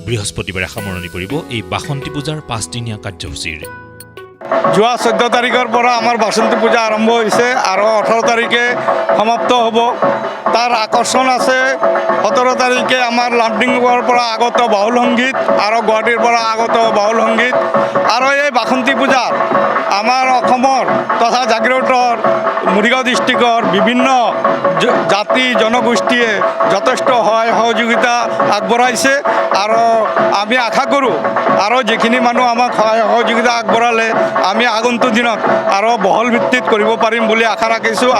বৃহস্পতিবাৰে সামৰণি পৰিব এই বাসন্তী পূজাৰ 5দিনীয়া কাৰ্যসূচীৰ। যোৱা 14 তাৰিখৰ পৰা আমাৰ বাসন্তী পূজা আৰম্ভ হৈছে আৰু 18 তাৰিখে সমাপ্ত হ'ব। তাৰ আকৰ্ষণ আছে 17 তাৰিখে আমাৰ লামডিঙৰ পৰা আগত বাউল সংগীত আৰু গুৱাহাটীৰ পৰা আগত বাউল সংগীত। আৰু এই বাসন্তী পূজাত আমাৰ অসমৰ তথা জাগিৰোডৰ মৰিগাঁও ডিষ্ট্ৰিক্টৰ বিভিন্ন জাতি জনগোষ্ঠীয়ে যথেষ্ট সহায় সহযোগিতা আগবঢ়াইছে আৰু আমি আশা কৰোঁ আৰু যিখিনি মানুহ আমাক সহায় সহযোগিতা আগবঢ়ালে আমি আগন্তুক দিনত আৰু বহল ভিত্তিত কৰিব পাৰিম বুলি আশা ৰাখিছোঁ।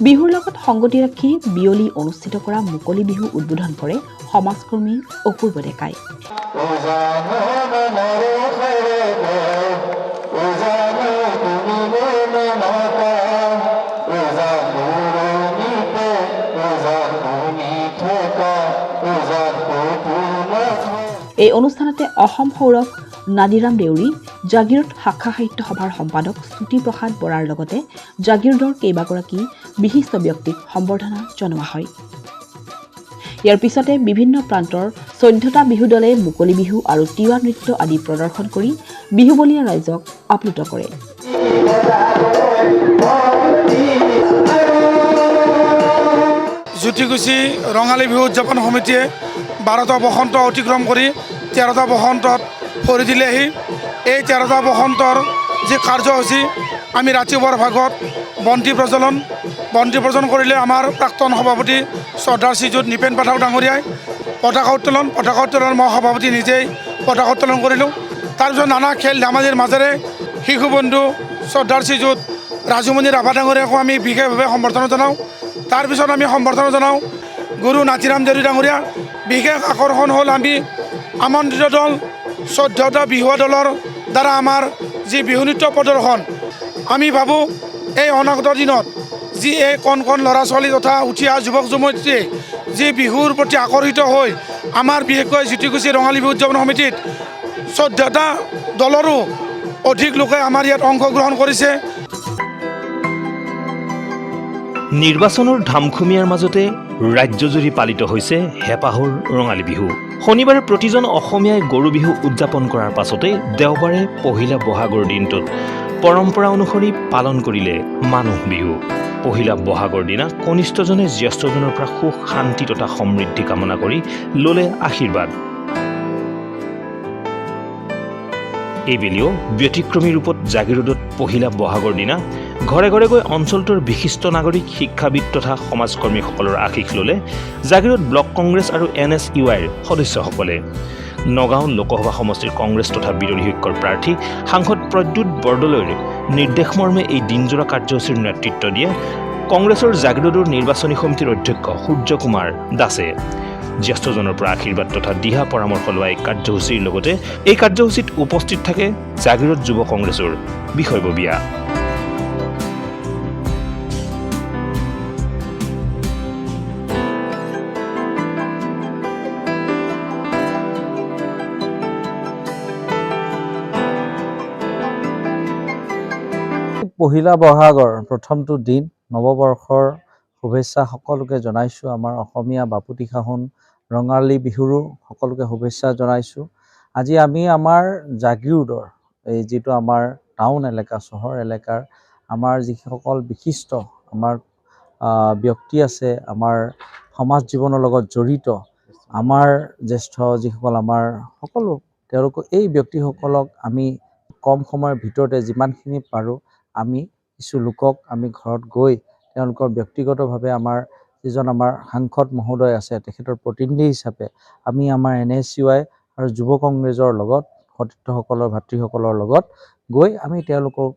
বিহুৰ লগত সংগতি ৰাখি বিয়লি অনুষ্ঠিত কৰা মুকলি বিহু উদ্বোধন কৰে সমাজকৰ্মী অপূৰ্ব ডেকাই। এই অনুষ্ঠানতে অসম সৌৰভ নাদিৰাম দেউৰী, জাগিৰোড শাখা সাহিত্য সভাৰ সম্পাদক শ্ৰুতি প্ৰসাদ বৰাৰ লগতে জাগিৰোডৰ কেইবাগৰাকী বিশিষ্ট ব্যক্তিক সম্বৰ্ধনা জনোৱা হয়। ইয়াৰ পিছতে বিভিন্ন প্ৰান্তৰ 14টা বিহু দলে মুকলি বিহু আৰু তিৱা নৃত্য আদি প্ৰদৰ্শন কৰি বিহুবলীয়া ৰাইজক আপ্লুত কৰে। জ্যোতিকুছি ৰঙালী বিহু উদযাপন সমিতিয়ে 12টা বসন্ত অতিক্ৰম কৰি 13টা বসন্তত ভৰি দিলেহি। এই 13টা বসন্তৰ যি কাৰ্যসূচী আমি ৰাতিপুৱাৰ ভাগত বন্তি প্ৰজ্বলন কৰিলে আমাৰ প্ৰাক্তন সভাপতি শ্ৰদ্ধাৰ শ্ৰীযুত নিপেন পাঠক ডাঙৰীয়াই পতাকা উত্তোলন মই সভাপতি নিজেই পতাকা উত্তোলন কৰিলোঁ। তাৰপিছত নানা খেল ধেমালিৰ মাজেৰে শিশু বন্ধু শ্ৰদ্ধাৰ শ্ৰীযুত ৰাজুমণি ৰাভা ডাঙৰীয়াকো আমি বিশেষভাৱে সম্বৰ্ধনা জনাওঁ। তাৰপিছত আমি সম্বৰ্ধনা জনাওঁ গুৰু নাতিৰাম দেউৰী ডাঙৰীয়া। বিশেষ আকৰ্ষণ হ'ল আমি আমন্ত্ৰিত দল 14টা বিহুৱা দলৰ দ্বাৰা আমাৰ যি বিহু নৃত্য প্ৰদৰ্শন। আমি ভাবোঁ এই অনাগত দিনত যি এই কণ ল'ৰা ছোৱালী তথা উঠি অহা যুৱক যুৱতীয়ে যি বিহুৰ প্ৰতি আকৰ্ষিত হৈ আমাৰ বিশেষকৈ জ্যোতিকুছি ৰঙালী বিহু উদযাপন সমিতিত 14টা দলৰো অধিক লোকে আমাৰ ইয়াত অংশগ্ৰহণ কৰিছে। নিৰ্বাচনৰ ধামখুমীয়াৰ মাজতে ৰাজ্যজুৰি পালিত হৈছে হেঁপাহৰ ৰঙালী বিহু। শনিবাৰে প্ৰতিজন অসমীয়াই গৰু বিহু উদযাপন কৰাৰ পাছতে দেওবাৰে পহিলা বহাগৰ দিনটোত পৰম্পৰা অনুসৰি পালন কৰিলে মানুহ বিহু। পহিলা বহাগৰ দিনা কনিষ্ঠজনে জ্যেষ্ঠজনৰ পৰা সুখ শান্তি তথা সমৃদ্ধি কামনা কৰি ল'লে আশীৰ্বাদ। এইবেলিও ব্যতিক্ৰমী ৰূপত জাগিৰোডত পহিলা বহাগৰ দিনা ঘৰে ঘৰে গৈ অঞ্চলটোৰ বিশিষ্ট নাগৰিক শিক্ষাবিদ তথা সমাজকৰ্মীসকলৰ আশীষ ল'লে জাগিৰোড ব্লক কংগ্ৰেছ আৰু NSUIৰ সদস্যসকলে। নগাঁও লোকসভা সমষ্টিৰ কংগ্ৰেছ তথা বিৰোধী ঐক্যৰ প্ৰাৰ্থী সাংসদ প্ৰদ্যুৎ বৰদলৈৰ নিৰ্দেশমৰ্মে এই দিনজোৰা কাৰ্যসূচীৰ নেতৃত্ব দিয়ে কংগ্ৰেছৰ জাগিৰোডৰ নিৰ্বাচনী সমিতিৰ অধ্যক্ষ সূৰ্য কুমাৰ দাসে। জ্যেষ্ঠজনৰ পৰা আশীৰ্বাদ তথা দিহা পৰামৰ্শ লোৱা এই কাৰ্যসূচীৰ লগতে এই কাৰ্যসূচীত উপস্থিত থাকে জাগিৰোড যুৱ কংগ্ৰেছৰ বিষয়ববীয়া। পহিলা বহাগৰ প্ৰথমটো দিন নৱবৰ্ষৰ শুভেচ্ছা সকলোকে জনাইছোঁ। আমাৰ অসমীয়া বাপুতিসাহোন ৰঙালী বিহুৰো সকলোকে শুভেচ্ছা জনাইছোঁ। আজি আমি আমাৰ জাগিৰোডৰ এই যিটো আমাৰ টাউন এলেকা চহৰ এলেকাৰ আমাৰ যিসকল বিশিষ্ট আমাৰ ব্যক্তি আছে, আমাৰ সমাজ জীৱনৰ লগত জড়িত আমাৰ জ্যেষ্ঠ যিসকল আমাৰ সকলো তেওঁলোকক এই ব্যক্তিসকলক আমি কম সময়ৰ ভিতৰতে যিমানখিনি পাৰোঁ আমি কিছু লোকক আমি ঘৰত গৈ তেওঁলোকৰ ব্যক্তিগতভাৱে আমাৰ যিজন আমাৰ সাংসদ মহোদয় আছে তেখেতৰ প্ৰতিনিধি হিচাপে আমি আমাৰ NSUI আৰু যুৱ কংগ্ৰেছৰ লগত সতীৰ্থসকলৰ ভাতৃসকলৰ লগত গৈ আমি তেওঁলোকক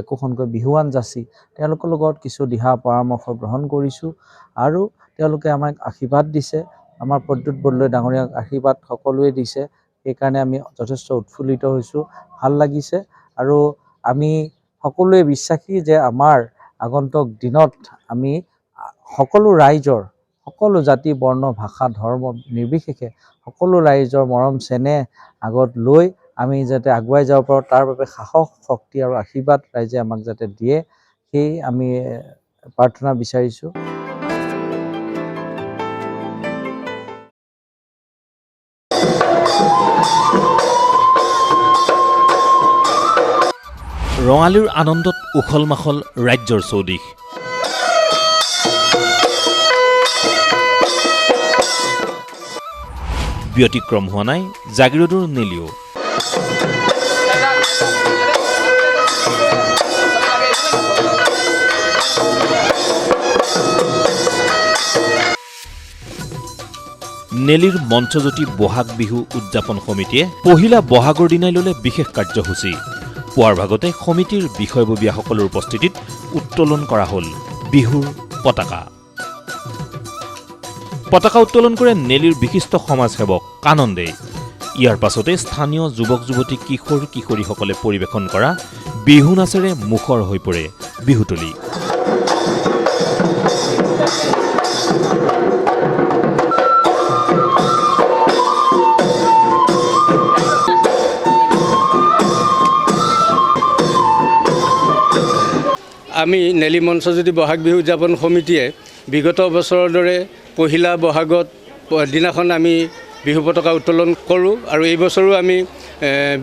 একোখনকৈ বিহুৱান যাচি তেওঁলোকৰ লগত কিছু দিহা পৰামৰ্শ গ্ৰহণ কৰিছোঁ আৰু তেওঁলোকে আমাক আশীৰ্বাদ দিছে। আমাৰ প্ৰদ্যুৎ বৰদলৈ ডাঙৰীয়াক আশীৰ্বাদ সকলোৱে দিছে। সেইকাৰণে আমি যথেষ্ট উৎফুল্লিত হৈছোঁ, ভাল লাগিছে। আৰু আমি সকলোৱে বিশ্বাসী যে আমাৰ আগন্তুক দিনত আমি সকলো ৰাইজৰ, সকলো জাতি, বৰ্ণ, ভাষা, ধৰ্ম নিৰ্বিশেষে সকলো ৰাইজৰ মৰম চেনেহ আগত লৈ আমি যাতে আগুৱাই যাব পাৰোঁ, তাৰ বাবে সাহস, শক্তি আৰু আশীৰ্বাদ ৰাইজে আমাক যাতে দিয়ে, সেই আমি প্ৰাৰ্থনা বিচাৰিছোঁ। ৰঙালীৰ আনন্দত উখল মাখল ৰাজ্যৰ চৌদিশ। ব্যতিক্ৰম হোৱা নাই জাগিৰোডৰ নেলিও। নেলিৰ মঞ্চজ্যোতি বহাগ বিহু উদযাপন সমিতিয়ে পহিলা বহাগৰ দিনাই ল'লে বিশেষ কাৰ্যসূচী। পুৱাৰ ভাগতে সমিতিৰ বিষয়ববীয়াসকলৰ উপস্থিতিত উত্তোলন কৰা হ'ল বিহুৰ পতাকা। পতাকা উত্তোলন কৰে নেলিৰ বিশিষ্ট সমাজসেৱক কানন্দে। ইয়াৰ পাছতে স্থানীয় যুৱক যুৱতী, কিশোৰ কিশোৰীসকলে পৰিৱেশন কৰা বিহু নাচেৰে মুখৰ হৈ পৰে বিহুতলী। আমি নেলি মঞ্চজ্যোতি বহাগ বিহু উদযাপন সমিতিয়ে বিগত বছৰৰ দৰে পহিলা বহাগত দিনাখন আমি বিহু পতাকা উত্তোলন কৰোঁ আৰু এই বছৰো আমি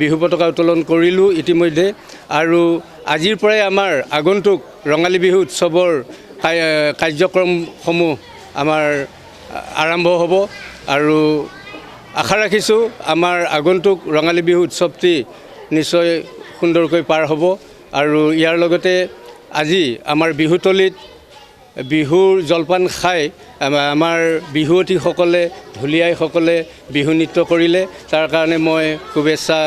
বিহু পতাকা উত্তোলন কৰিলোঁ ইতিমধ্যে। আৰু আজিৰ পৰাই আমাৰ আগন্তুক ৰঙালী বিহু উৎসৱৰ কাৰ্যক্ৰমসমূহ আমাৰ আৰম্ভ হ'ব আৰু আশা ৰাখিছোঁ আমাৰ আগন্তুক ৰঙালী বিহু উৎসৱটি নিশ্চয় সুন্দৰকৈ পাৰ হ'ব। আৰু ইয়াৰ লগতে আজি আমাৰ বিহুতলীত বিহুৰ জলপান খাই আমাৰ বিহুৱতীসকলে, ঢুলীয়াইসকলে বিহু নৃত্য কৰিলে, তাৰ কাৰণে মই শুভেচ্ছা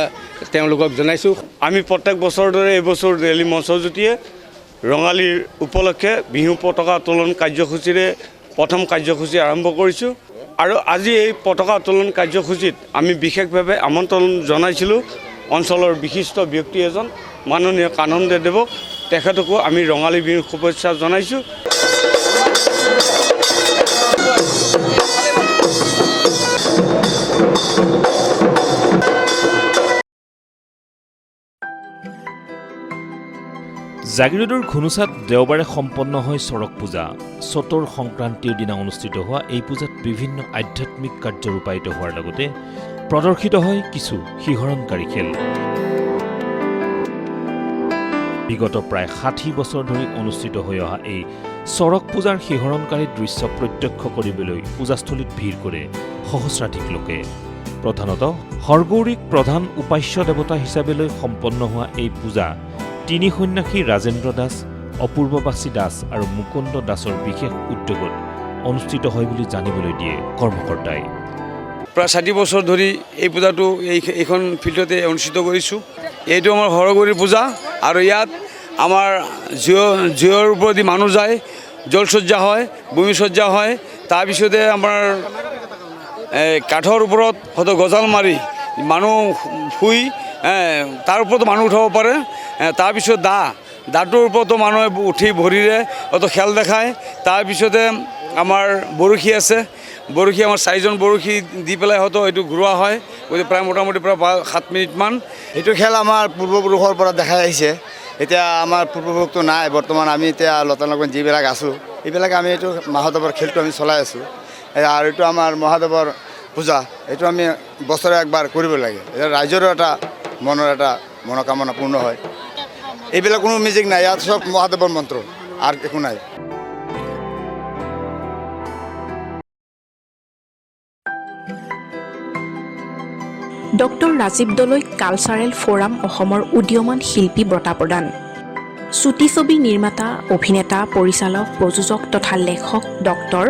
তেওঁলোকক জনাইছোঁ। আমি প্ৰত্যেক বছৰৰ দৰে এইবছৰ নেলি মঞ্চজ্যোতিয়ে ৰঙালীৰ উপলক্ষে বিহু পতাকা উত্তোলন কাৰ্যসূচীৰে প্ৰথম কাৰ্যসূচী আৰম্ভ কৰিছোঁ। আৰু আজি এই পতাকা উত্তোলন কাৰ্যসূচীত আমি বিশেষভাৱে আমন্ত্ৰণ জনাইছিলোঁ অঞ্চলৰ বিশিষ্ট ব্যক্তি এজন মাননীয় কানন্দেদেৱক। তেখেতকো আমি ৰঙালী বিহুৰ শুভেচ্ছা জনাইছোঁ। জাগিৰোডৰ ঘুনুচাত দেওবাৰে সম্পন্ন হয় চৰক পূজা। চতৰ সংক্ৰান্তিৰ দিনা অনুষ্ঠিত হোৱা এই পূজাত বিভিন্ন আধ্যাত্মিক কাৰ্য ৰূপায়িত হোৱাৰ লগতে প্ৰদৰ্শিত হয় কিছু শিহৰণকাৰী খেল। বিগত প্ৰায় 60 বছৰ ধৰি অনুষ্ঠিত হৈ অহা এই চৰক পূজাৰ শিহৰণকাৰী দৃশ্য প্ৰত্যক্ষ কৰিবলৈ পূজাস্থলীত ভিৰ কৰে সহস্ৰাধিক লোকে। প্ৰধানতঃ হৰগৌৰীক প্ৰধান উপাস্য দেৱতা হিচাপে লৈ সম্পন্ন হোৱা এই পূজা তিনি সন্ন্যাসী ৰাজেন্দ্ৰ দাস, অপূৰ্ববাসী দাস আৰু মুকুন্দ দাসৰ বিশেষ উদ্যোগত অনুষ্ঠিত হয় বুলি জানিবলৈ দিয়ে কৰ্মকৰ্তাই। প্ৰায় 60 বছৰ ধৰি এই পূজাটো এইখন ফিল্ডতে অনুষ্ঠিত কৰিছোঁ। এইটো আমাৰ হৰগৌৰীৰ পূজা আৰু ইয়াত আমাৰ জুইৰ ওপৰেদি মানুহ যায়, জলসজ্জা হয়, ভূমিসজ্জা হয়। তাৰপিছতে আমাৰ কাঠৰ ওপৰত হয়তো গজাল মাৰি মানুহ শুই তাৰ ওপৰতো মানুহ উঠাব পাৰে। তাৰপিছত দাটোৰ ওপৰতো মানুহে উঠি ভৰিৰে হয়তো খেল দেখায়। তাৰপিছতে আমাৰ বৰশী আছে, বৰশী আমাৰ 4জন বৰশী দি পেলাই হয়তো এইটো ঘূৰোৱা হয়, গতিকে প্ৰায় মোটামুটি প্ৰায় 7 মিনিটমান। এইটো খেল আমাৰ পূৰ্বপুৰুষৰ পৰা দেখাই আহিছে। এতিয়া আমাৰ পূৰ্বপুৰুষটো নাই বৰ্তমান, আমি এতিয়া লতানগৰত যিবিলাক আছোঁ এইবিলাক আমি এইটো মহাদেৱৰ খেলটো আমি চলাই আছোঁ। আৰু এইটো আমাৰ মহাদেৱৰ পূজা, এইটো আমি বছৰে একবাৰ কৰিব লাগে। এতিয়া ৰাইজৰো এটা মনৰ এটা মনোকামনা পূৰ্ণ হয়। এইবিলাক কোনো মিউজিক নাই, ইয়াত চব মহাদেৱৰ মন্ত্ৰ আৰু একো নাই। ডক্টৰ ৰাজীৱ দলৈক কালচাৰেল ফ'ৰাম অসমৰ উদীয়মান শিল্পী বঁটা প্ৰদান। চুটি ছবি নিৰ্মাতা, অভিনেতা, পৰিচালক, প্ৰযোজক তথা লেখক ডক্টৰ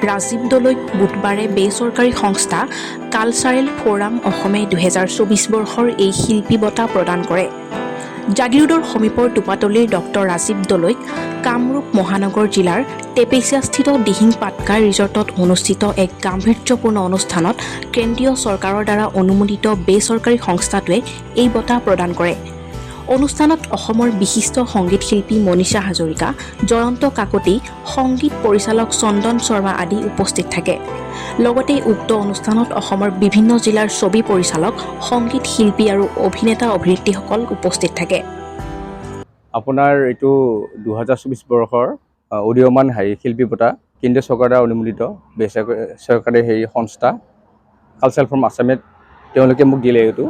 ৰাজীৱ দলৈক বুধবাৰে বেচৰকাৰী সংস্থা কালচাৰেল ফ'ৰাম অসমে 2024 বৰ্ষৰ এই শিল্পী বঁটা প্ৰদান কৰে। জাগিৰোডৰ সমীপৰ টোপাতলিৰ ডক্টৰ ৰাজীৱ দলৈক কামৰূপ মহানগৰ জিলাৰ টেপেচিয়াস্থিত দিহিং পাটকা ৰিজৰ্টত অনুষ্ঠিত এক গাম্ভীৰ্যপূৰ্ণ অনুষ্ঠানত কেন্দ্ৰীয় চৰকাৰৰ দ্বাৰা অনুমোদিত বেচৰকাৰী সংস্থাটোৱে এই বঁটা প্ৰদান কৰে। অনুষ্ঠানত অসমৰ বিশিষ্ট সংগীত শিল্পী মনীষা হাজৰিকা, জয়ন্ত কাকতি, সংগীত পৰিচালক চন্দন শৰ্মা আদি উপস্থিত থাকে। লগতে উক্ত অনুষ্ঠানত অসমৰ বিভিন্ন জিলাৰ ছবি পৰিচালক, সংগীত শিল্পী আৰু অভিনেতা-অভিনেত্ৰীসকল উপস্থিত থাকে। আপোনাৰ এইটো 2024 বৰ্ষৰ উদীয়মান শিল্পী বঁটা কেন্দ্ৰীয় চৰকাৰৰ দ্বাৰা অনুমোদিত বেচৰকাৰী সংস্থা কালচাৰেল ফ্ৰম আছামত তেওঁলোকে মোক দিলে। এইটো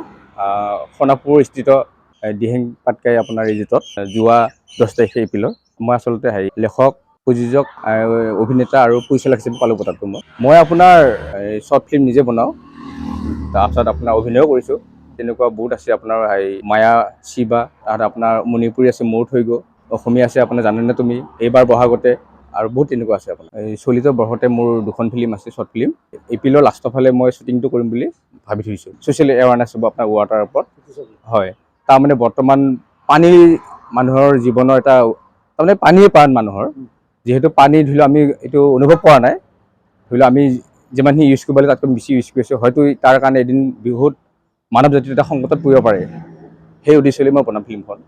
সোণাপুৰ স্থিত দিহিং পাটকাই আপোনাৰ ৰিজৰ্টত যোৱা 10 তাৰিখে এপ্ৰিলৰ। মই আচলতে লেখক, প্ৰযোজক, অভিনেতা আৰু পৰিচালক হিচাপে পালোঁ বঁটাটো। মই আপোনাৰ শ্বৰ্ট ফিল্ম নিজে বনাওঁ, তাৰপিছত আপোনাৰ অভিনয়ো কৰিছোঁ। তেনেকুৱা বহুত আছে আপোনাৰ মায়া শিৱা, তাত আপোনাৰ মণিপুৰী আছে মোৰ থৈ গ'ল, অসমীয়া আছে আপোনাৰ জানেনে তুমি, এইবাৰ বহাগতে, আৰু বহুত তেনেকুৱা আছে আপোনাৰ। চলিত বৰ্ষতে মোৰ 2খন ফিল্ম আছে, শ্বৰ্ট ফিল্ম। এপ্ৰিলৰ লাষ্টৰ ফালে মই শ্বুটিংটো কৰিম বুলি ভাবি থৈছোঁ। ছ'চিয়েল এৱাৰনেছ হ'ব আপোনাৰ ৱাটাৰৰ ওপৰত। হয়, তাৰমানে বৰ্তমান পানী মানুহৰ জীৱনৰ এটা, তাৰমানে পানীয়ে প্ৰাণ মানুহৰ। যিহেতু পানী ধৰি লওক আমি এইটো অনুভৱ কৰা নাই, ধৰি লওক আমি যিমানখিনি ইউজ কৰিব লাগে তাতকৈ বেছি ইউজ কৰিছোঁ। হয়তো তাৰ কাৰণে এদিন বহুত মানৱ জাতিৰ এটা সংকটত পৰিব পাৰে। সেই উদ্দেশ্যলৈ মই বনাম ফিল্মখন।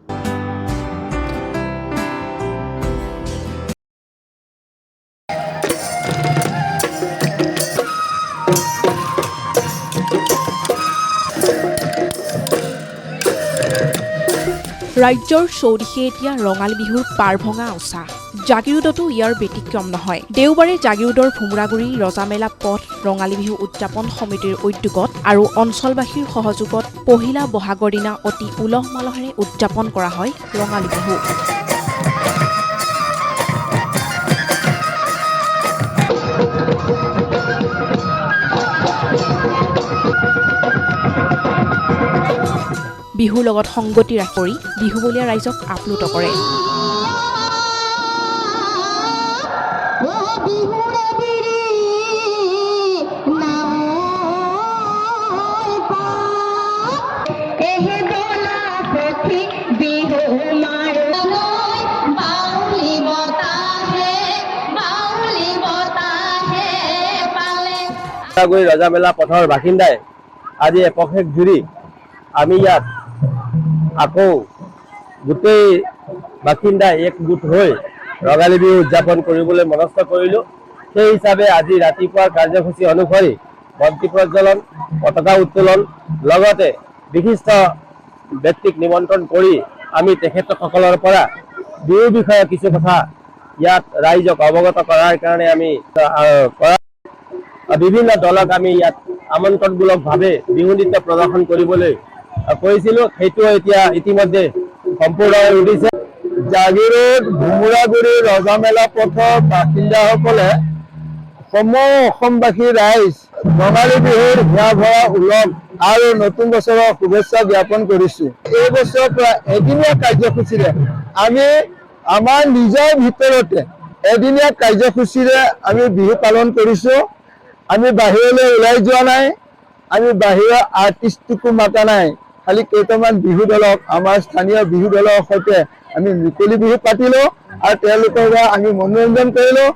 ৰাজ্যৰ চৌদিশে এতিয়া ৰঙালী বিহুৰ পাৰ ভঙা উৎসাহ। জাগিৰোডতো ইয়াৰ ব্যতিক্ৰম নহয়। দেওবাৰে জাগিৰোডৰ ভোমৰাগুৰি ৰজামেলা পথ ৰঙালী বিহু উদযাপন সমিতিৰ উদ্যোগত আৰু অঞ্চলবাসীৰ সহযোগত পহিলা বহাগৰ দিনা অতি উলহ মালহেৰে উদযাপন কৰা হয় ৰঙালী বিহু। বিহুৰ লগত সংগতি ৰাখি বিহুবলীয়া ৰাইজক আপ্লুত কৰে। ৰজামেলা পথৰ বাসিন্দাই আজি এপষেক জুৰি আমি ইয়াত আকৌ গোটেই বাসিন্দা একগোট হৈ ৰঙালী বিহু উদযাপন কৰিবলৈ মনস্থ কৰিলোঁ। সেই হিচাপে আজি ৰাতিপুৱাৰ কাৰ্যসূচী অনুসৰি বন্তি প্ৰজ্বলন, পতাকা উত্তোলন, লগতে বিশিষ্ট ব্যক্তিক নিমন্ত্ৰণ কৰি আমি তেখেতসকলৰ পৰা বিহুৰ বিষয়ে কিছু কথা ইয়াত ৰাইজক অৱগত কৰাৰ কাৰণে আমি বিভিন্ন দলক আমি ইয়াত আমন্ত্ৰণমূলকভাৱে বিহু নৃত্য প্ৰদৰ্শন কৰিবলৈ কৰিছিলোঁ। সেইটো এতিয়া ইতিমধ্যে সম্পূৰ্ণ হৈ উঠিছে। জাগিৰোড ভোমোৰাগুৰি ৰজামেলা পথৰ বাসিন্দাসকলে সমগ্ৰ অসমবাসী ৰাইজ ৰঙালী বিহুৰ হিয়া ভৰা উলহ আৰু নতুন বছৰৰ শুভেচ্ছা জ্ঞাপন কৰিছোঁ। এই বছৰৰ পৰা এদিনীয়া কাৰ্যসূচীৰে আমি আমাৰ নিজৰ ভিতৰতে এদিনীয়া কাৰ্যসূচীৰে আমি বিহু পালন কৰিছোঁ। আমি বাহিৰলৈ ওলাই যোৱা নাই, আমি বাহিৰৰ আৰ্টিষ্টকো মাতা নাই, খালি কেইটামান বিহু দলক, আমাৰ স্থানীয় বিহু দলৰ সৈতে আমি মুকলি বিহু পাতিলোঁ আৰু তেওঁলোকৰ পৰা আমি মনোৰঞ্জন কৰিলোঁ।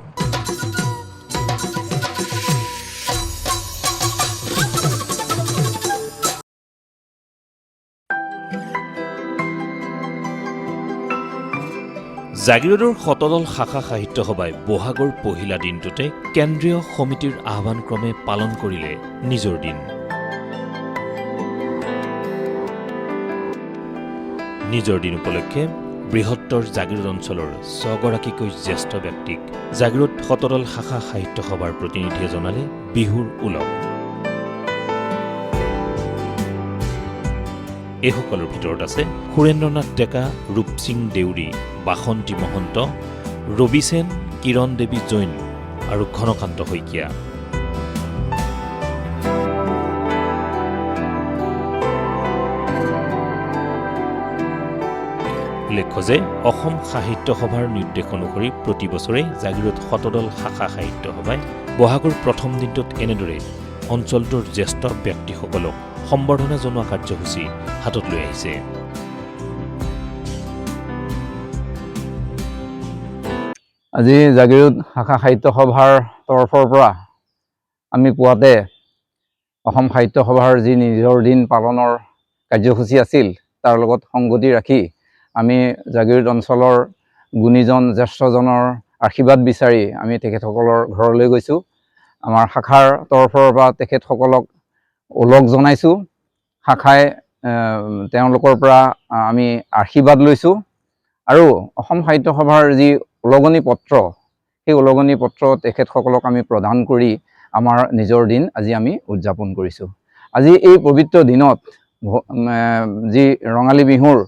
জাগিৰোডৰ শতদল শাখা সাহিত্য সভাই বহাগৰ পহিলা দিনটোতে কেন্দ্ৰীয় সমিতিৰ আহ্বানক্ৰমে পালন কৰিলে নিজৰ দিন। নিজৰ দিন উপলক্ষে বৃহত্তৰ জাগিৰোড অঞ্চলৰ 6গৰাকীকৈ জ্যেষ্ঠ ব্যক্তিক জাগিৰোড শতদল শাখা সাহিত্য সভাৰ প্ৰতিনিধিয়ে জনালে বিহুৰ উলহ। এইসকলৰ ভিতৰত আছে সুৰেন্দ্ৰনাথ ডেকা, ৰূপসিং দেউৰী, বাসন্তী মহন্ত, ৰবি সেন, কিৰণ দেৱী জৈন আৰু ঘনকান্ত শইকীয়া। উল্লেখ্য যে অসম সাহিত্য সভাৰ নিৰ্দেশ অনুসৰি প্ৰতি বছৰে জাগিৰোড শতদল শাখা সাহিত্য সভাই বহাগৰ প্ৰথম দিনটোত এনেদৰে অঞ্চলটোৰ জ্যেষ্ঠ ব্যক্তিসকলক সম্বৰ্ধনা জনোৱা কাৰ্যসূচী হাতত লৈ আহিছে। আজি জাগিৰোড শাখা সাহিত্য সভাৰ তৰফৰ পৰা আমি পুৱাতে অসম সাহিত্য সভাৰ যি নিজৰ দিন পালনৰ কাৰ্যসূচী আছিল তাৰ লগত সংগতি ৰাখি আমি জাগিৰোড অঞ্চলৰ গুণীজন জ্যেষ্ঠজনৰ আশীৰ্বাদ বিচাৰি আমি তেখেতসকলৰ ঘৰলৈ গৈছোঁ। আমাৰ শাখাৰ তৰফৰ পৰা তেখেতসকলক ওলগ জনাইছোঁ। শাখাই তেওঁলোকৰ পৰা আমি আশীৰ্বাদ লৈছোঁ আৰু অসম সাহিত্য সভাৰ যি ওলগনি পত্ৰ, সেই ওলগনি পত্ৰ তেখেতসকলক আমি প্ৰদান কৰি আমাৰ নিজৰ দিন আজি আমি উদযাপন কৰিছোঁ। আজি এই পবিত্ৰ দিনত যি ৰঙালী বিহুৰ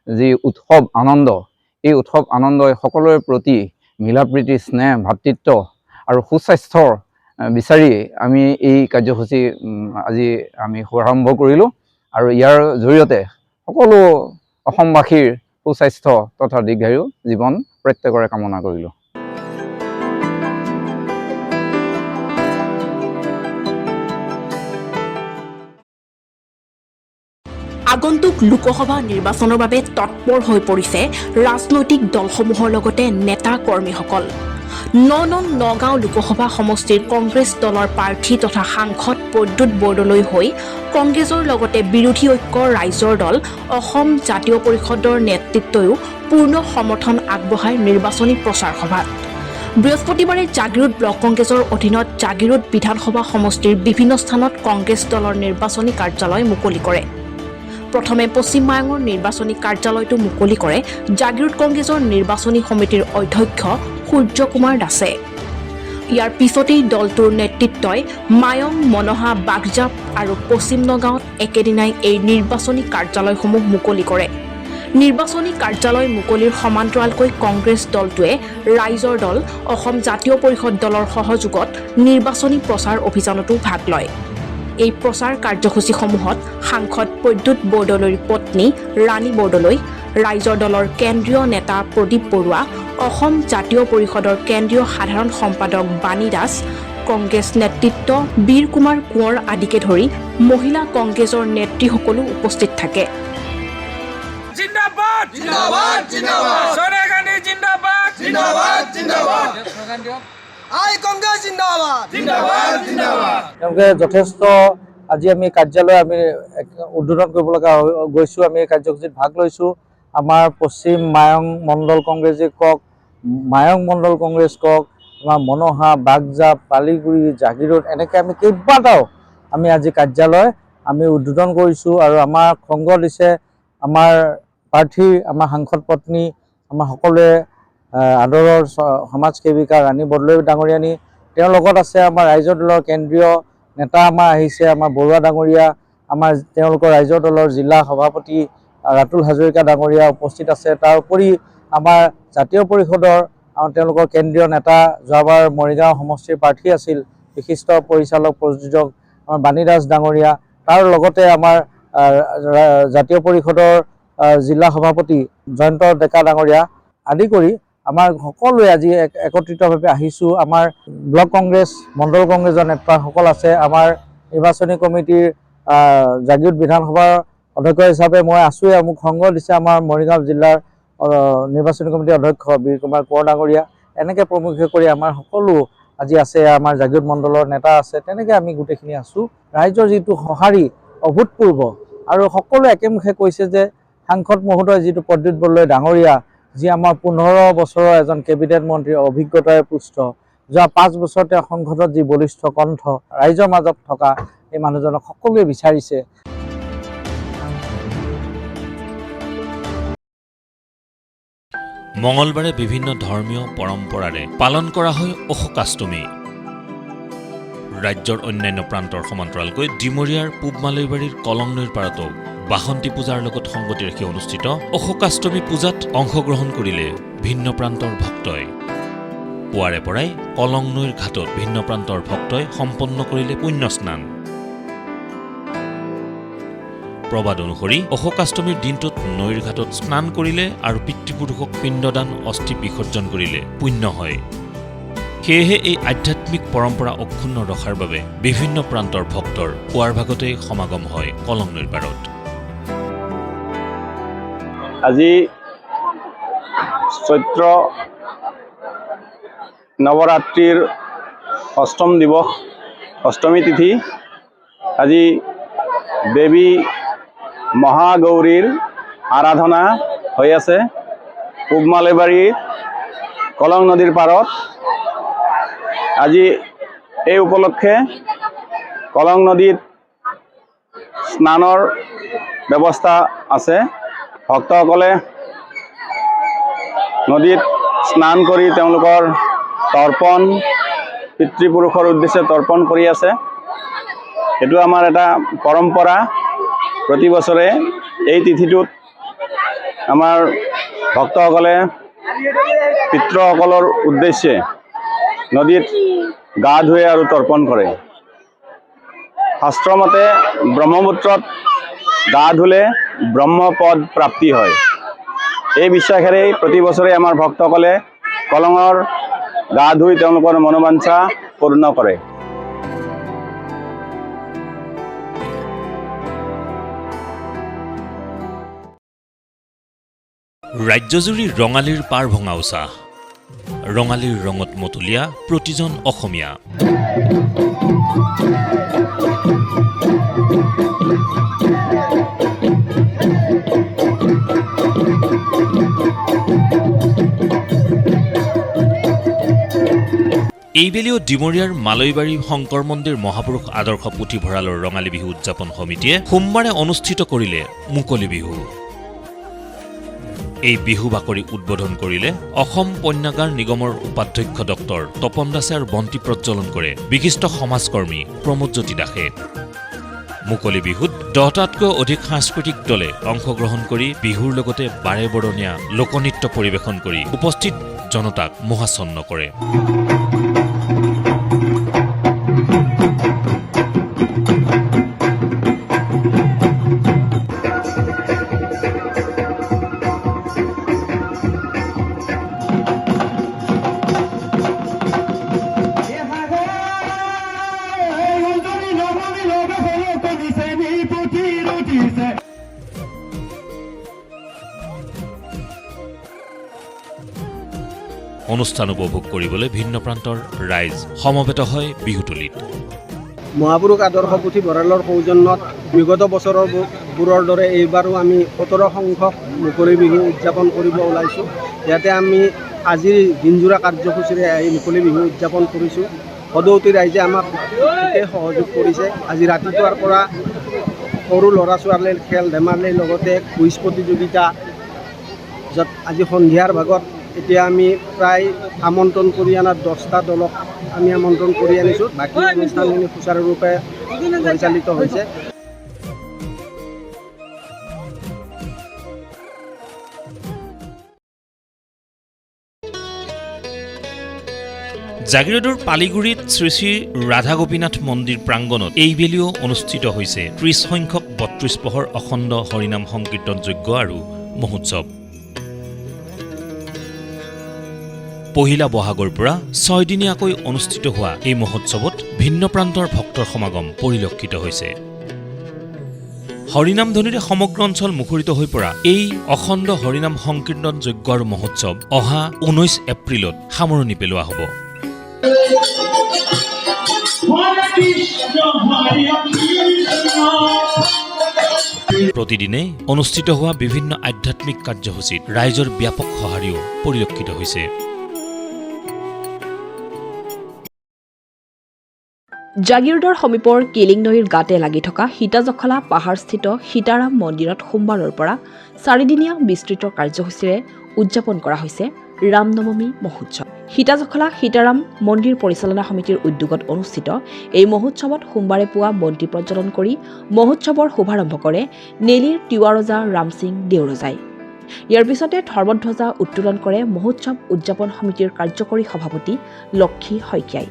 যি উৎসৱ আনন্দ, এই উৎসৱ আনন্দই সকলোৰে প্ৰতি মিলাপ্ৰীতি, স্নেহ, ভাতৃত্ব আৰু সুস্বাস্থ্যৰ বিচাৰি আমি এই কাৰ্যসূচী আজি আমি শুভাৰম্ভ কৰিলোঁ আৰু ইয়াৰ জৰিয়তে সকলো অসমবাসীৰ সুস্বাস্থ্য তথা দীৰ্ঘায়ু জীৱন প্ৰত্যেকৰে কামনা কৰিলোঁ। আগন্তুক লোকসভা নিৰ্বাচনৰ বাবে তৎপৰ হৈ পৰিছে ৰাজনৈতিক দলসমূহৰ লগতে নেতা কৰ্মীসকল। নগাঁও লোকসভা সমষ্টিৰ কংগ্ৰেছ দলৰ প্ৰাৰ্থী তথা সাংসদ প্ৰদ্যুৎ বৰদলৈ হৈ কংগ্ৰেছৰ লগতে বিৰোধী ঐক্য ৰাইজৰ দল অসম জাতীয় পৰিষদৰ নেতৃত্বয়ো পূৰ্ণ সমৰ্থন আগবঢ়ায় নিৰ্বাচনী প্ৰচাৰ সভাত। বৃহস্পতিবাৰে জাগিৰোড ব্লক কংগ্ৰেছৰ অধীনত জাগিৰোড বিধানসভা সমষ্টিৰ বিভিন্ন স্থানত কংগ্ৰেছ দলৰ নিৰ্বাচনী কাৰ্যালয় মুকলি কৰে। প্ৰথমে পশ্চিম মায়ঙৰ নিৰ্বাচনী কাৰ্যালয়টো মুকলি কৰে জাগিৰোড কংগ্ৰেছৰ নিৰ্বাচনী সমিতিৰ অধ্যক্ষ সূৰ্য কুমাৰ দাসে। ইয়াৰ পিছতেই দলটোৰ নেতৃত্বই মায়ং, মনহা, বাগজাপ আৰু পশ্চিম নগাঁৱত একেদিনাই এই নিৰ্বাচনী কাৰ্যালয়সমূহ মুকলি কৰে। নিৰ্বাচনী কাৰ্যালয় মুকলিৰ সমান্তৰালকৈ কংগ্ৰেছ দলটোৱে ৰাইজৰ দল, অসম জাতীয় পৰিষদ দলৰ সহযোগত নিৰ্বাচনী প্ৰচাৰ অভিযানতো ভাগ লয়। এই প্ৰচাৰ কাৰ্যসূচীসমূহত সাংসদ প্ৰদ্যুৎ বৰদলৈৰ পত্নী ৰাণী বৰদলৈ, ৰাইজৰ দলৰ কেন্দ্ৰীয় নেতা প্ৰদীপ বৰুৱা, অসম জাতীয় পৰিষদৰ কেন্দ্ৰীয় সাধাৰণ সম্পাদক বাণী দাস, কংগ্ৰেছ নেতৃত্ব বীৰ কুমাৰ কোঁৱৰ আদিকে ধৰি মহিলা কংগ্ৰেছৰ নেত্ৰীসকলো উপস্থিত থাকে। তেওঁলোকে যথেষ্ট আজি আমি কাৰ্যালয় আমি উদ্বোধন কৰিব লগা গৈছোঁ। আমি এই কাৰ্যসূচীত ভাগ লৈছোঁ। আমাৰ পশ্চিম মায়ং মণ্ডল কংগ্ৰেছে কওক, মায়ং মণ্ডল কংগ্ৰেছ কওক, আমাৰ মনহা, বাগজাপ, পালিগুৰি, জাগিৰোড, এনেকৈ আমি কেইবাটাও আমি আজি কাৰ্যালয় আমি উদ্বোধন কৰিছোঁ আৰু আমাৰ সংগ দিছে আমাৰ প্ৰাৰ্থী, আমাৰ সাংসদ পত্নী, আমাৰ সকলোৱে আদৰৰ সমাজ সেৱিকা ৰাণী বৰদলৈ ডাঙৰীয়ানী। তেওঁৰ লগত আছে আমাৰ ৰাইজৰ দলৰ কেন্দ্ৰীয় নেতা আমাৰ আহিছে, আমাৰ বৰুৱা ডাঙৰীয়া, আমাৰ তেওঁলোকৰ ৰাইজৰ দলৰ জিলা সভাপতি ৰাতুল হাজৰিকা ডাঙৰীয়া উপস্থিত আছে। তাৰ উপৰি আমাৰ জাতীয় পৰিষদৰ তেওঁলোকৰ কেন্দ্ৰীয় নেতা, যোৱাবাৰ মৰিগাঁও সমষ্টিৰ প্ৰাৰ্থী আছিল, বিশিষ্ট পৰিচালক প্ৰযোজক আমাৰ বাণী দাস ডাঙৰীয়া, তাৰ লগতে আমাৰ জাতীয় পৰিষদৰ জিলা সভাপতি জয়ন্ত ডেকা ডাঙৰীয়া আদি কৰি আমাৰ সকলোৱে আজি একত্ৰিতভাৱে আহিছোঁ। আমাৰ ব্লক কংগ্ৰেছ, মণ্ডল কংগ্ৰেছৰ নেতাসকল আছে। আমাৰ নিৰ্বাচনী কমিটিৰ জাগিৰোড বিধানসভাৰ অধ্যক্ষ হিচাপে মই আছোঁৱে। মোক সংগ দিছে আমাৰ মৰিগাঁও জিলাৰ নিৰ্বাচনী কমিটিৰ অধ্যক্ষ বীৰ কুমাৰ কোঁৱৰ ডাঙৰীয়া। এনেকৈ প্ৰমুখ্য কৰি আমাৰ সকলো আজি আছে, আমাৰ জাগিৰোড মণ্ডলৰ নেতা আছে। তেনেকৈ আমি গোটেইখিনি আছোঁ। ৰাইজৰ যিটো সঁহাৰি অভূতপূৰ্ব আৰু সকলোৱে একেমুখে কৈছে যে সাংসদ মহোদয় যিটো প্ৰদ্যুৎ বৰদলৈ ডাঙৰীয়া, যি আমাৰ 15 বছৰৰ এজন কেবিনেট মন্ত্ৰীৰ অভিজ্ঞতাৰে পুষ্ট, যোৱা 5 বছৰ তেওঁ সংসদত যি বলিষ্ঠ কণ্ঠ ৰাইজৰ মাজত থকা এই মানুহজনক সকলোৱে বিচাৰিছে। মঙলবাৰে বিভিন্ন ধৰ্মীয় পৰম্পৰাৰে পালন কৰা হয় অশোকাষ্টমী। ৰাজ্যৰ অন্যান্য প্ৰান্তৰ সমান্তৰালকৈ ডিমৰীয়াৰ পূব মালৈবাৰীৰ কলং নৈৰ পাৰতো বাসন্তী পূজাৰ লগত সংগতি ৰাখি অনুষ্ঠিত অশোকাষ্টমী পূজাত অংশগ্ৰহণ কৰিলে ভিন্ন প্ৰান্তৰ ভক্তই। পুৱাৰে পৰাই কলং নৈৰ ঘাটত ভিন্ন প্ৰান্তৰ ভক্তই সম্পন্ন কৰিলে পুণ্য স্নান। প্ৰবাদ অনুসৰি অশোকাষ্টমীৰ দিনটোত নৈৰ ঘাটত স্নান কৰিলে আৰু পিতৃপুৰুষক পিণ্ডদান, অস্থি বিসৰ্জন কৰিলে পুণ্য হয়। সেয়েহে এই আধ্যাত্মিক পৰম্পৰা অক্ষুণ্ণ ৰখাৰ বাবে বিভিন্ন প্ৰান্তৰ ভক্তৰ পুৱাৰ ভাগতেই সমাগম হয় কলং নৈৰ পাৰত। আজি চৈত্ৰ নৱৰাত্ৰিৰ অষ্টম দিৱস, অষ্টমী তিথি। আজি দেৱী মহাগৌৰীৰ আৰাধনা হৈ আছে পূব মালেবাৰীত কলং নদীৰ পাৰত। আজি এই উপলক্ষে কলং নদীত স্নানৰ ব্যৱস্থা আছে। ভক্তসকলে নদীত স্নান কৰি তেওঁলোকৰ তৰ্পণ পিতৃপুৰুষৰ উদ্দেশ্যে তৰ্পণ কৰি আছে। এইটো আমাৰ এটা পৰম্পৰা। প্ৰতি বছৰে এই তিথিটোত আমাৰ ভক্তসকলে পিতৃসকলৰ উদ্দেশ্যে নদীত গা ধুৱে আৰু তৰ্পণ কৰে। শাস্ত্ৰমতে ব্ৰহ্মপুত্ৰত গা ধুলে ব্ৰহ্মপদ প্ৰাপ্তি হয়। এই বিশ্বাসেৰেই প্ৰতি বছৰে আমাৰ ভক্তসকলে কলঙৰ গা ধুই তেওঁলোকৰ মনোবাঞ্ছা পূৰ্ণ কৰে। ৰাজ্যজুৰি ৰঙালীৰ পাৰ ভঙা উৎসাহ। ৰঙালীৰ ৰঙত মতলীয়া প্ৰতিজন অসমীয়া। এইবেলিও ডিমৰীয়াৰ মালৈবাৰী শংকৰ মন্দিৰ মহাপুৰুষ আদৰ্শ পুথিভঁৰালৰ ৰঙালী বিহু উদযাপন সমিতিয়ে সোমবাৰে অনুষ্ঠিত কৰিলে মুকলি বিহু। এই বিহু বাকৰি উদ্বোধন কৰিলে অসম পণ্যাগাৰ নিগমৰ উপাধ্যক্ষ ডক্টৰ তপন দাসে আৰু বন্তি প্ৰজ্বলন কৰে বিশিষ্ট সমাজকৰ্মী প্ৰমোদজ্যোতি দাসে। মুকলি বিহুত 10টাতকৈ অধিক সাংস্কৃতিক দলে অংশগ্ৰহণ কৰি বিহুৰ লগতে বাৰে বৰণীয়া লোকনৃত্য পৰিৱেশন কৰি উপস্থিত জনতাক মোহাচ্ছন্ন কৰে। অনুষ্ঠান উপভোগ কৰিবলৈ ভিন্ন প্ৰান্তৰ ৰাইজ সমবেত হয় বিহুতলীত। মহাপুৰুষ আদৰ্শ পুথিভঁৰালৰ সৌজন্যত বিগত বছৰবোৰৰ দৰে এইবাৰো আমি 17 সংখ্যক মুকলি বিহু উদযাপন কৰিব ওলাইছোঁ। ইয়াতে আমি আজিৰ দিনজোৰা কাৰ্যসূচীৰে এই মুকলি বিহু উদযাপন কৰিছোঁ। সদৌতি ৰাইজে আমাক বিশেষ সহযোগ কৰিছে। আজি ৰাতিপুৱাৰ পৰা সৰু ল'ৰা ছোৱালীৰ খেল ধেমালিৰ লগতে কুইজ প্ৰতিযোগিতা, য'ত আজি সন্ধিয়াৰ ভাগত এতিয়া আমি প্ৰায় আমন্ত্ৰণ কৰি অনা 10টা দলক আমি আমন্ত্ৰণ কৰি আনিছোঁ। বাকী অনুষ্ঠানখিনি সুচাৰুৰূপে পৰিচালিত হৈছে। জাগিৰোডৰ পালিগুৰিত শ্ৰী শ্ৰী ৰাধা গোপীনাথ মন্দিৰ প্ৰাংগণত এইবেলিও অনুষ্ঠিত হৈছে 30 সংখ্যক 32 পহৰ অখণ্ড হৰিনাম সংকীৰ্তন যজ্ঞ আৰু মহোৎসৱ। পহিলা বহাগৰ পৰা 6 দিনীয়াকৈ অনুষ্ঠিত হোৱা এই মহোৎসৱত ভিন্ন প্ৰান্তৰ ভক্তৰ সমাগম পৰিলক্ষিত হৈছে। হৰিনাম ধ্বনিৰে সমগ্ৰ অঞ্চল মুখৰিত হৈ পৰা এই অখণ্ড হৰিনাম সংকীৰ্তন যজ্ঞ আৰু মহোৎসৱ অহা 19 এপ্ৰিলত সামৰণি পেলোৱা হ'ব। প্ৰতিদিনে অনুষ্ঠিত হোৱা বিভিন্ন আধ্যাত্মিক কাৰ্যসূচীত ৰাইজৰ ব্যাপক সঁহাৰিও পৰিলক্ষিত হৈছে। জাগিৰোডৰ সমীপৰ কেলিং নৈৰ গাতে লাগি থকা সীতাজখলা পাহাৰস্থিত সীতাৰাম মন্দিৰত সোমবাৰৰ পৰা 4দিনীয়া বিস্তৃত কাৰ্যসূচীৰে উদযাপন কৰা হৈছে ৰামনৱমী মহোৎসৱ। সীতাজখলা সীতাৰাম মন্দিৰ পৰিচালনা সমিতিৰ উদ্যোগত অনুষ্ঠিত এই মহোৎসৱত সোমবাৰে পুৱা বন্তি প্ৰজ্বলন কৰি মহোৎসৱৰ শুভাৰম্ভ কৰে নেলিৰ তিৱা ৰজা ৰাম সিং দেওৰজাই। ইয়াৰ পিছতে ধৰ্মধ্বজা উত্তোলন কৰে মহোৎসৱ উদযাপন সমিতিৰ কাৰ্যকৰী সভাপতি লক্ষী শইকীয়াই।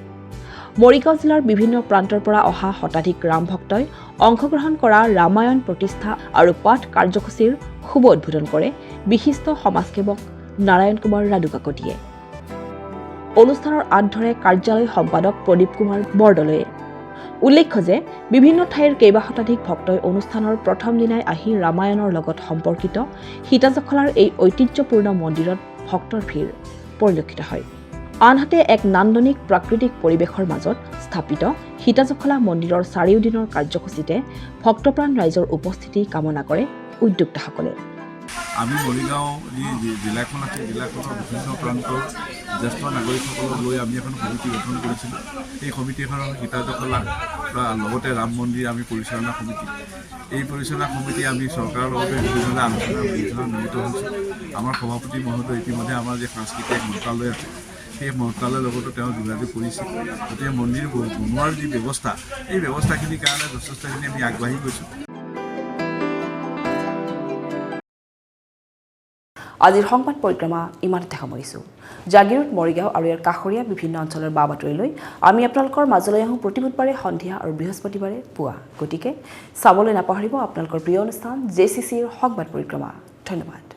মৰিগাঁও জিলাৰ বিভিন্ন প্ৰান্তৰ পৰা অহা শতাধিক ৰাম ভক্তই অংশগ্ৰহণ কৰা ৰামায়ণ প্ৰতিষ্ঠা আৰু পাঠ কাৰ্যসূচীৰ শুভ উদ্বোধন কৰে বিশিষ্ট সমাজসেৱক নাৰায়ণ কুমাৰ ৰাডুকাকতিয়ে। অনুষ্ঠানৰ আঁত ধৰে কাৰ্যালয় সম্পাদক প্ৰদীপ কুমাৰ বৰদলৈয়ে। উল্লেখ্য যে বিভিন্ন ঠাইৰ কেইবা শতাধিক ভক্তই অনুষ্ঠানৰ প্ৰথম দিনাই আহি ৰামায়ণৰ লগত সম্পৰ্কিত সীতাজখলাৰ এই ঐতিহ্যপূৰ্ণ মন্দিৰত ভক্তৰ ভিৰ পৰিলক্ষিত হয়। আনহাতে এক নান্দনিক প্ৰাকৃতিক পৰিৱেশৰ মাজত স্থাপিত সীতাজখলা মন্দিৰৰ 4 দিনৰ কাৰ্যসূচীতে ভক্তপ্ৰাণ ৰাইজৰ উপস্থিতি কামনা কৰে উদ্যোক্তাসকলে। আমি মৰিগাঁও যি জিলাখন আছে জিলাখনৰ বিভিন্ন প্ৰান্তৰ জ্যেষ্ঠ নাগৰিকসকলক লৈ আমি এখন সমিতি গঠন কৰিছিলোঁ। এই সমিতিখনৰ হিতাধিকাৰীৰ লগতে ৰাম মন্দিৰ আমি পৰিচালনা সমিতি, এই পৰিচালনা সমিতি আমি চৰকাৰৰ লগতে বিভিন্ন আলোচনা মিলিত হৈছোঁ। আমাৰ সভাপতি মহোদয় ইতিমধ্যে আমাৰ যি সাংস্কৃতিক মন্ত্ৰালয় আছে সেই মন্ত্ৰালয়ৰ লগতো তেওঁ যোগাযোগ কৰিছে। গতিকে মন্দিৰ বনোৱাৰ যি ব্যৱস্থা, এই ব্যৱস্থাখিনিৰ কাৰণে যথেষ্টখিনি আমি আগবাঢ়ি গৈছোঁ। আজিৰ সংবাদ পৰিক্ৰমা ইমানতে সামৰিছোঁ। জাগিৰোড, মৰিগাঁও আৰু ইয়াৰ কাষৰীয়া বিভিন্ন অঞ্চলৰ বা বাতৰিলৈ আমি আপোনালোকৰ মাজলৈ আহোঁ প্ৰতি বুধবাৰে সন্ধিয়া আৰু বৃহস্পতিবাৰে পুৱা। গতিকে চাবলৈ নাপাহৰিব আপোনালোকৰ প্ৰিয় অনুষ্ঠান JCCৰ সংবাদ পৰিক্ৰমা। ধন্যবাদ।